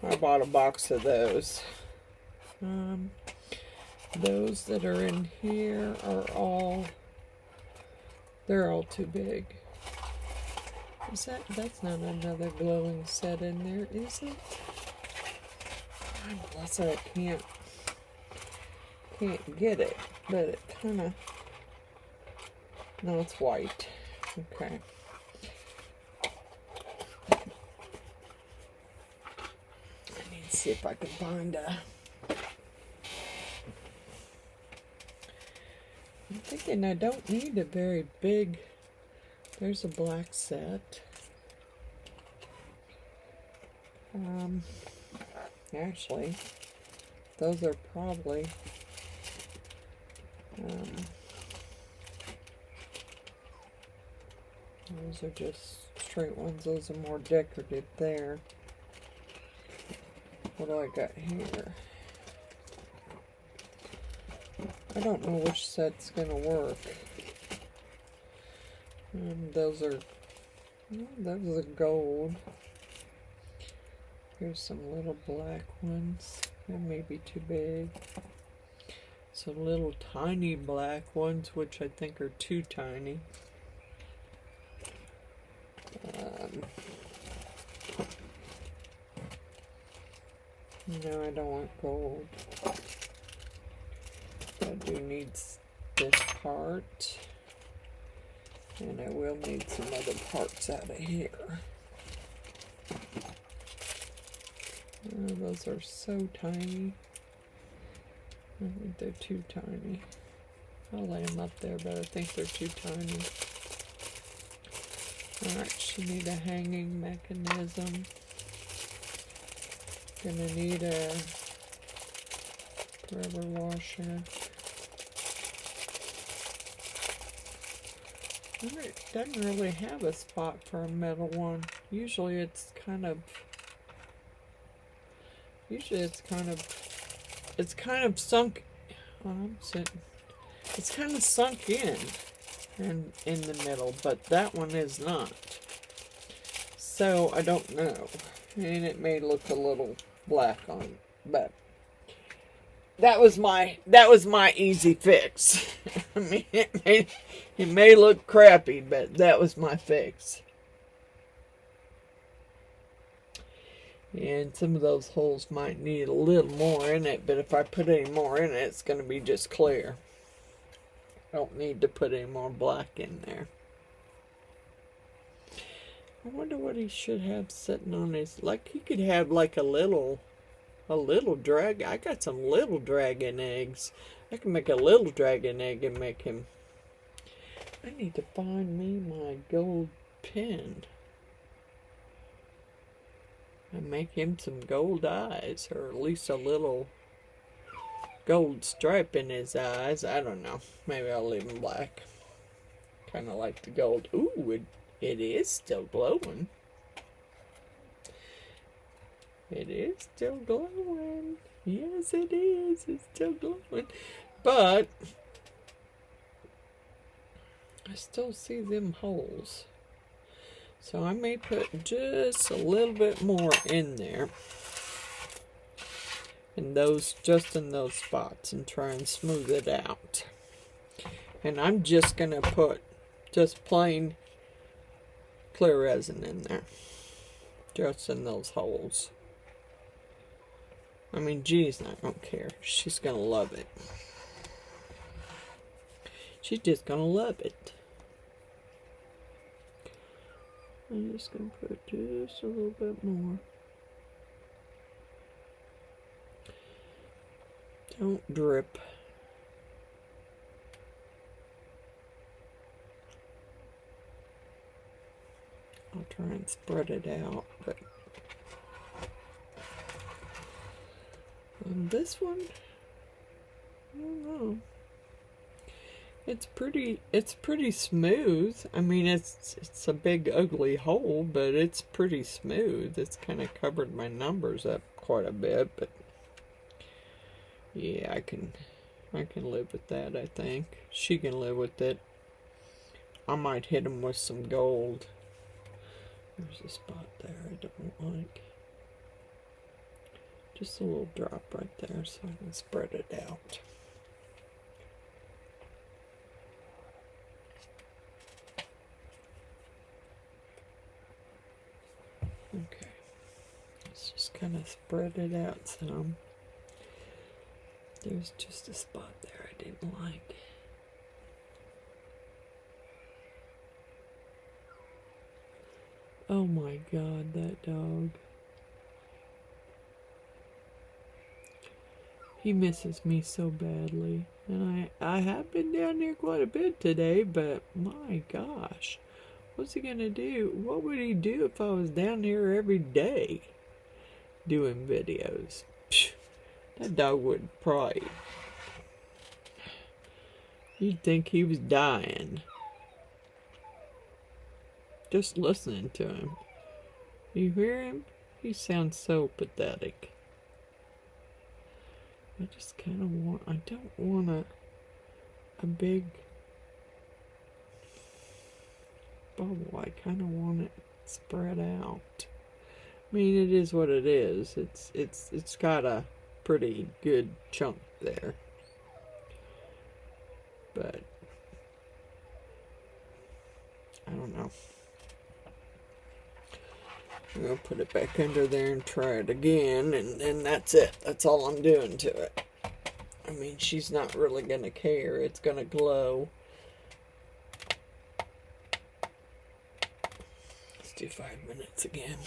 I bought a box of those. Those that are in here are they're all too big. That's not another glowing set in there, is it? Unless I can't get it, but it kind of, no, it's white. Okay. See if I can find I'm thinking I don't need a very big... There's a black set. Actually, those are probably... those are just straight ones. Those are more decorative there. What do I got here? I don't know which set's gonna work. Those are gold. Here's some little black ones. They may be too big. Some little tiny black ones, which I think are too tiny. No, I don't want gold. I do need this part. And I will need some other parts out of here. Oh, those are so tiny. I think they're too tiny. I'll lay them up there, but I think they're too tiny. Alright, she need a hanging mechanism. Gonna need a forever washer. It doesn't really have a spot for a metal one. Usually it's kind of sunk. Oh, I'm sitting. It's kind of sunk in the middle, but that one is not. So I don't know, and it may look a little black on it, but that was my easy fix. I mean, it may look crappy, but that was my fix. And some of those holes might need a little more in it, but if I put any more in it, it's going to be just clear. I don't need to put any more black in there. I wonder what he should have sitting on his, like he could have like a little dragon. I got some little dragon eggs. I can make a little dragon egg and make him. I need to find me my gold pin. And make him some gold eyes, or at least a little gold stripe in his eyes. I don't know. Maybe I'll leave him black. Kind of like the gold. Ooh, it is still glowing. It is still glowing. Yes, it is. It's still glowing. But I still see them holes. So I may put just a little bit more in there. Just in those spots, and try and smooth it out. And I'm just going to put just plain clear resin in there. Just in those holes. I mean, Jeannie's not going to care. She's going to love it. She's just going to love it. I'm just going to put just a little bit more. Don't drip. I'll try and spread it out, but on this one, I don't know. It's pretty smooth. I mean, it's a big ugly hole, but it's pretty smooth. It's kind of covered my numbers up quite a bit, but yeah, I can live with that. I think she can live with it. I might hit him with some gold. There's a spot there I don't like. Just a little drop right there so I can spread it out. Okay. Let's just kind of spread it out some. There's just a spot there I didn't like. Oh my God, that dog. He misses me so badly. And I have been down there quite a bit today, but my gosh. What's he gonna do? What would he do if I was down here every day doing videos? Psh, that dog would probably... You'd think he was dying. Just listening to him. You hear him? He sounds so pathetic. I just kind of want... I don't want a big bubble. I kind of want it spread out. I mean, it is what it is. It's got a pretty good chunk there. But I don't know. I'm going to put it back under there and try it again, and then that's it. That's all I'm doing to it. I mean, she's not really going to care. It's going to glow. Let's do 5 minutes again.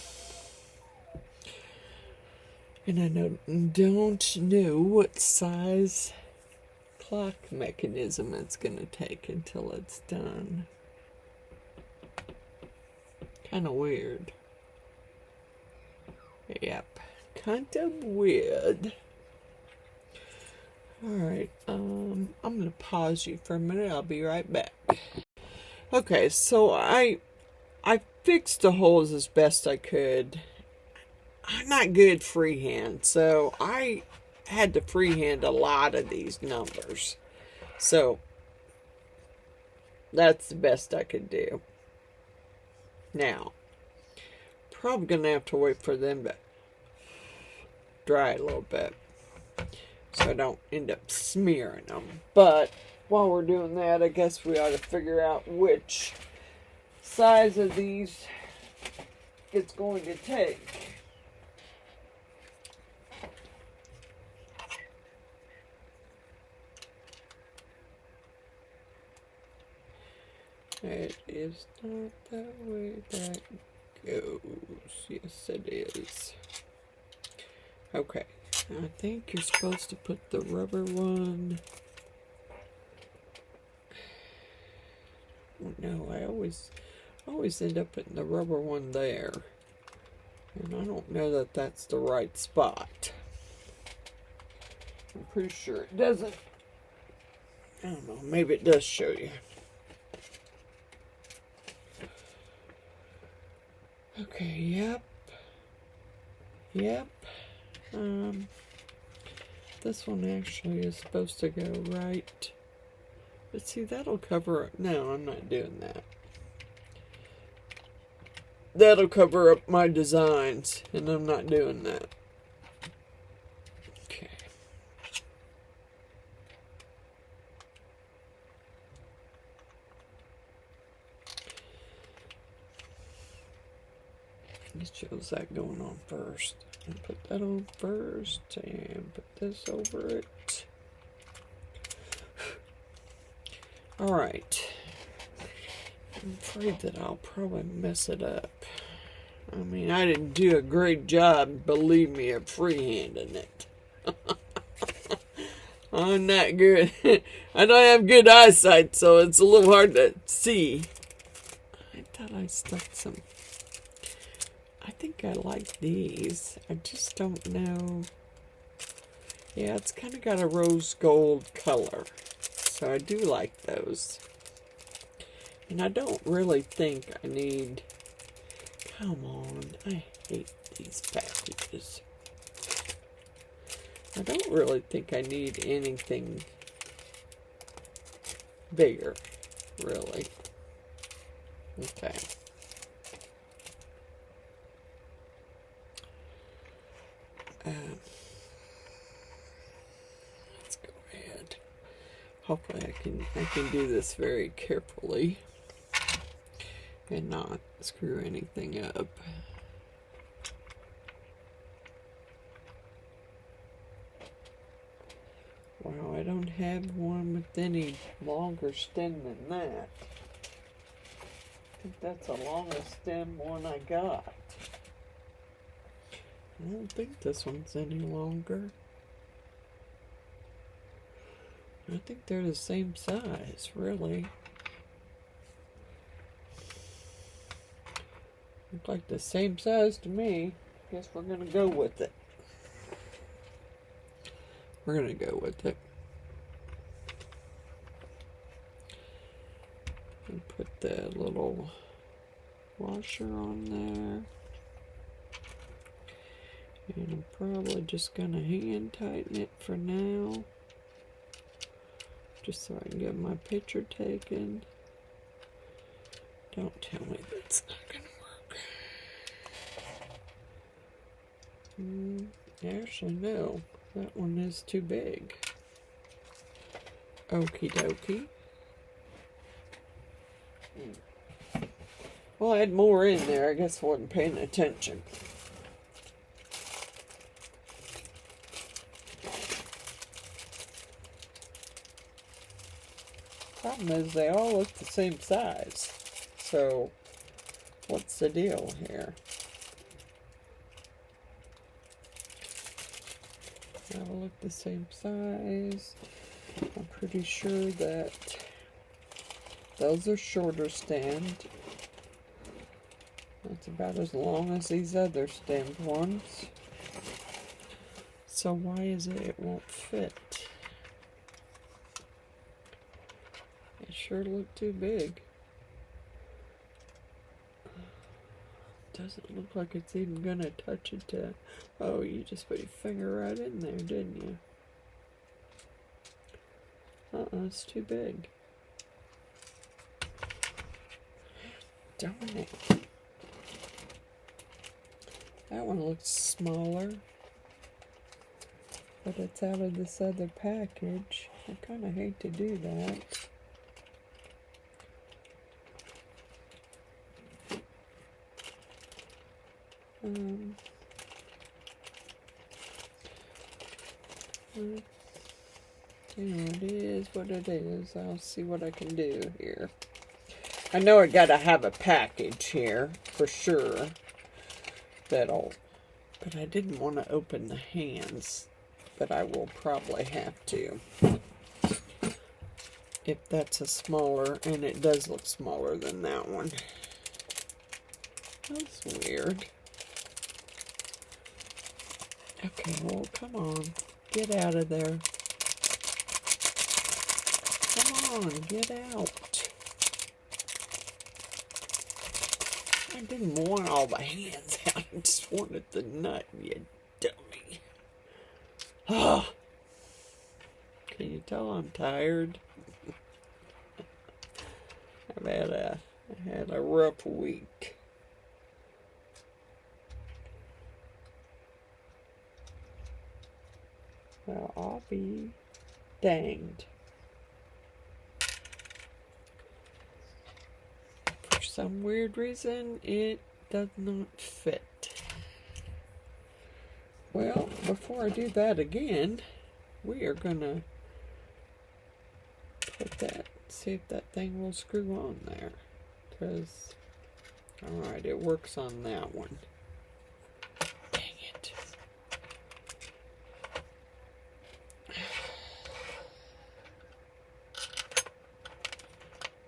And I don't know what size clock mechanism it's going to take until it's done. Kind of weird. Yep, kind of weird. Alright, I'm going to pause you for a minute. I'll be right back. Okay, so I fixed the holes as best I could. I'm not good freehand, so I had to freehand a lot of these numbers. So that's the best I could do. Now, probably going to have to wait for them to dry a little bit, so I don't end up smearing them. But while we're doing that, I guess we ought to figure out which size of these it's going to take. It is not that way that goes. Yes, it is. Okay. I think you're supposed to put the rubber one. No, I always end up putting the rubber one there. And I don't know that that's the right spot. I'm pretty sure it doesn't. I don't know, maybe it does show you. Okay, yep. This one actually is supposed to go right. But see, that'll cover up. No, I'm not doing that. That'll cover up my designs, and I'm not doing that. Okay. It shows that going on first. And put that on first, and put this over it. Alright. I'm afraid that I'll probably mess it up. I mean, I didn't do a great job, believe me, of freehanding it. I'm not good. I don't have good eyesight, so it's a little hard to see. I thought I stuck some. I think I like these. I just don't know. Yeah, it's kind of got a rose gold color. So I do like those. And I don't really think I need... Come on, I hate these packages. I don't really think I need anything bigger, really. Okay. Let's go ahead. Hopefully I can do this very carefully and not screw anything up. Wow, I don't have one with any longer stem than that. I think that's the longest stem one I got. I don't think this one's any longer. I think they're the same size, really. Look like the same size to me. Guess we're gonna go with it. We're gonna go with it. And put the little washer on there. And I'm probably just gonna hand tighten it for now. Just so I can get my picture taken. Don't tell me that's not gonna work. Actually, no. That one is too big. Okie dokie. Well, I had more in there. I guess I wasn't paying attention. Problem is, they all look the same size. So, what's the deal here? They all look the same size. I'm pretty sure that those are shorter stemmed. That's about as long as these other stemmed ones. So why is it won't fit? It sure look too big. Doesn't look like it's even gonna touch it to... Oh, you just put your finger right in there, didn't you? It's too big. Darn it. That one looks smaller, but it's out of this other package. I kind of hate to do that. It is what it is. I'll see what I can do here. I know I gotta have a package here for sure. But I didn't want to open the hands, but I will probably have to. If that's a smaller, and it does look smaller than that one. That's weird. Okay, well, come on. Get out of there. Come on, get out. I didn't want all the hands out. I just wanted the nut, you dummy. Oh. Can you tell I'm tired? I had a rough week. Well, I'll be danged. For some weird reason, it does not fit. Well, before I do that again, we are gonna put that, see if that thing will screw on there. Because, alright, it works on that one. Dang it.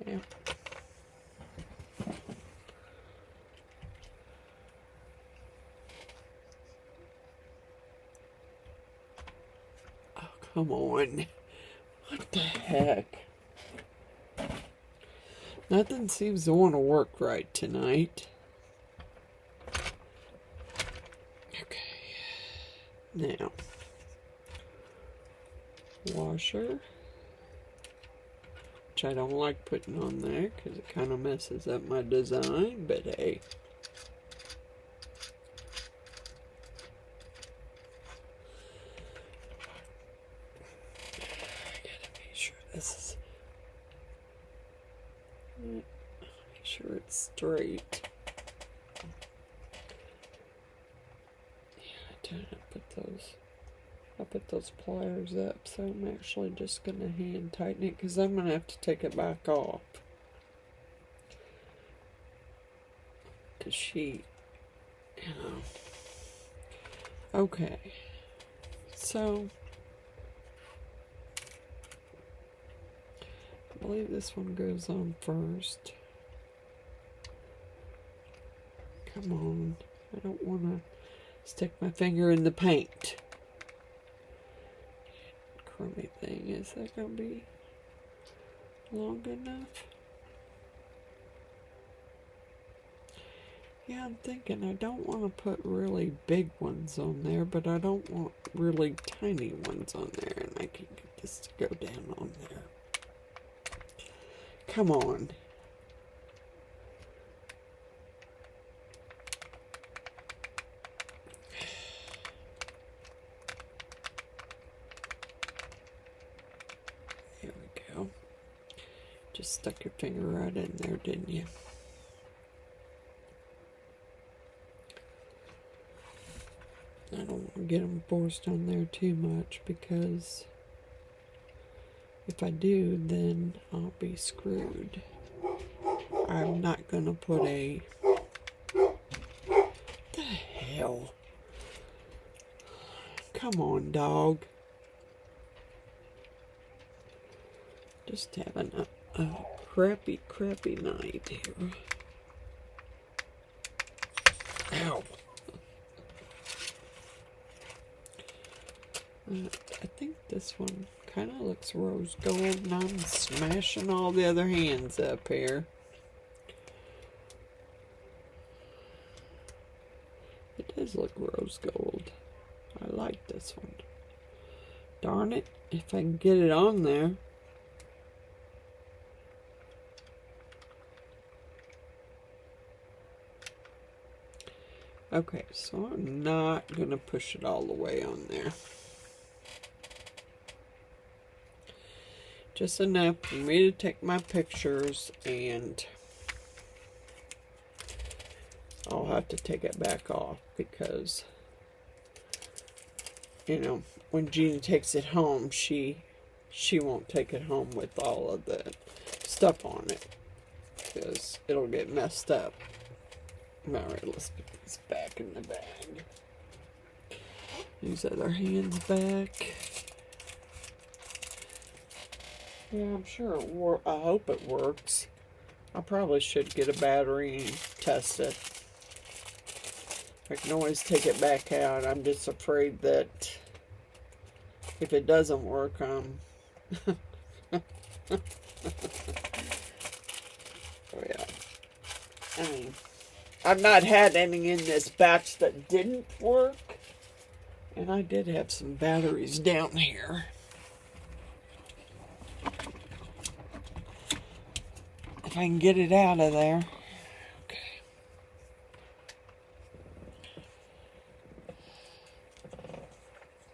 Yeah. Oh, come on. What the heck? Nothing seems to want to work right tonight. Okay. Now. Washer. Which I don't like putting on there because it kind of messes up my design, but hey. I gotta make sure this is... Make sure it's straight. Yeah, I put those pliers up, so I'm actually just going to hand tighten it because I'm going to have to take it back off. Because she, you know. Okay. So, I believe this one goes on first. Come on. I don't want to stick my finger in the paint. Crummy thing. Is that going to be long enough? Yeah, I'm thinking I don't want to put really big ones on there, but I don't want really tiny ones on there, and I can get this to go down on there. Come on. There we go. Just stuck your finger right in there, didn't you? I don't want to get them forced on there too much because if I do, then I'll be screwed. I'm not going to put a... What the hell? Come on, dog. Just having a crappy night here. Ow. I think this one kind of looks rose gold, and I'm smashing all the other hands up here. It does look rose gold. I like this one. Darn it, if I can get it on there. Okay, so I'm not going to push it all the way on there. Just enough for me to take my pictures, and I'll have to take it back off because, you know, when Jeannie takes it home, she won't take it home with all of the stuff on it because it'll get messed up. Alright, let's put this back in the bag. These other hands back. Yeah, I'm sure I hope it works. I probably should get a battery and test it. I can always take it back out. I'm just afraid that if it doesn't work, oh yeah. I mean, I've not had any in this batch that didn't work. And I did have some batteries down here. If I can get it out of there. Okay.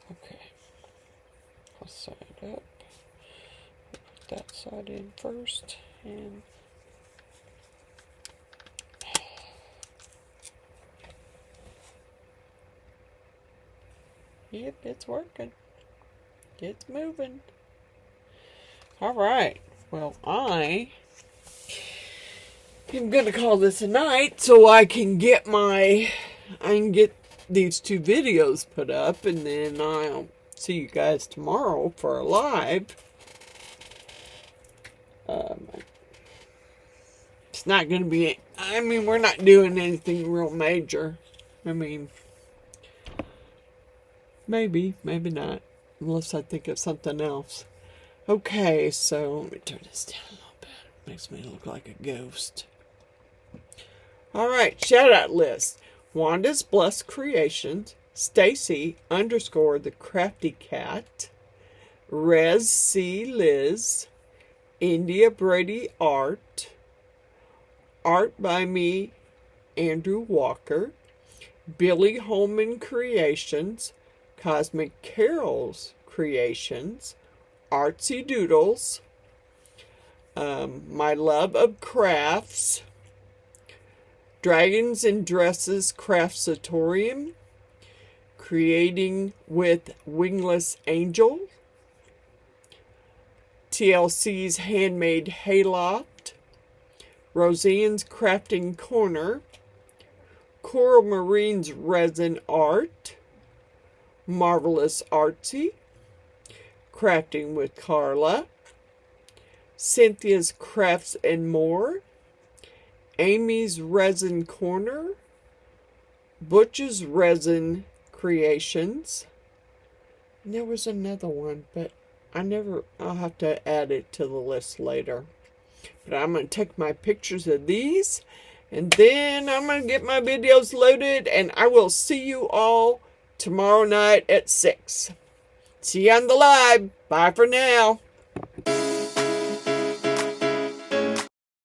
Okay. I'll set it up. Put that side in first. And yep, it's working. It's moving. Alright. Well, I am going to call this a night so I can get these two videos put up, and then I'll see you guys tomorrow for a live. It's not going to be, I mean, we're not doing anything real major. I mean, maybe not, unless I think of something else. Okay, so let me turn this down a little bit. Makes me look like a ghost. Alright, shout out list. Wanda's Blessed Creations, Stacy _ the Crafty Cat, Rez C. Liz, India Brady Art, Art by me, Andrew Walker, Billy Holman Creations, Cosmic Carols Creations, Artsy Doodles, My Love of Crafts, Dragons and Dresses Craftatorium, Creating with Wingless Angel, TLC's Handmade Hayloft, Roseanne's Crafting Corner, Coral Marine's Resin Art, Marvelous Artsy, Crafting with Carla, Cynthia's Crafts and More, Amy's Resin Corner, Butch's Resin Creations, and there was another one, but I'll have to add it to the list later. But I'm going to take my pictures of these, and then I'm going to get my videos loaded, and I will see you all tomorrow night at 6. See you on the live. Bye for now.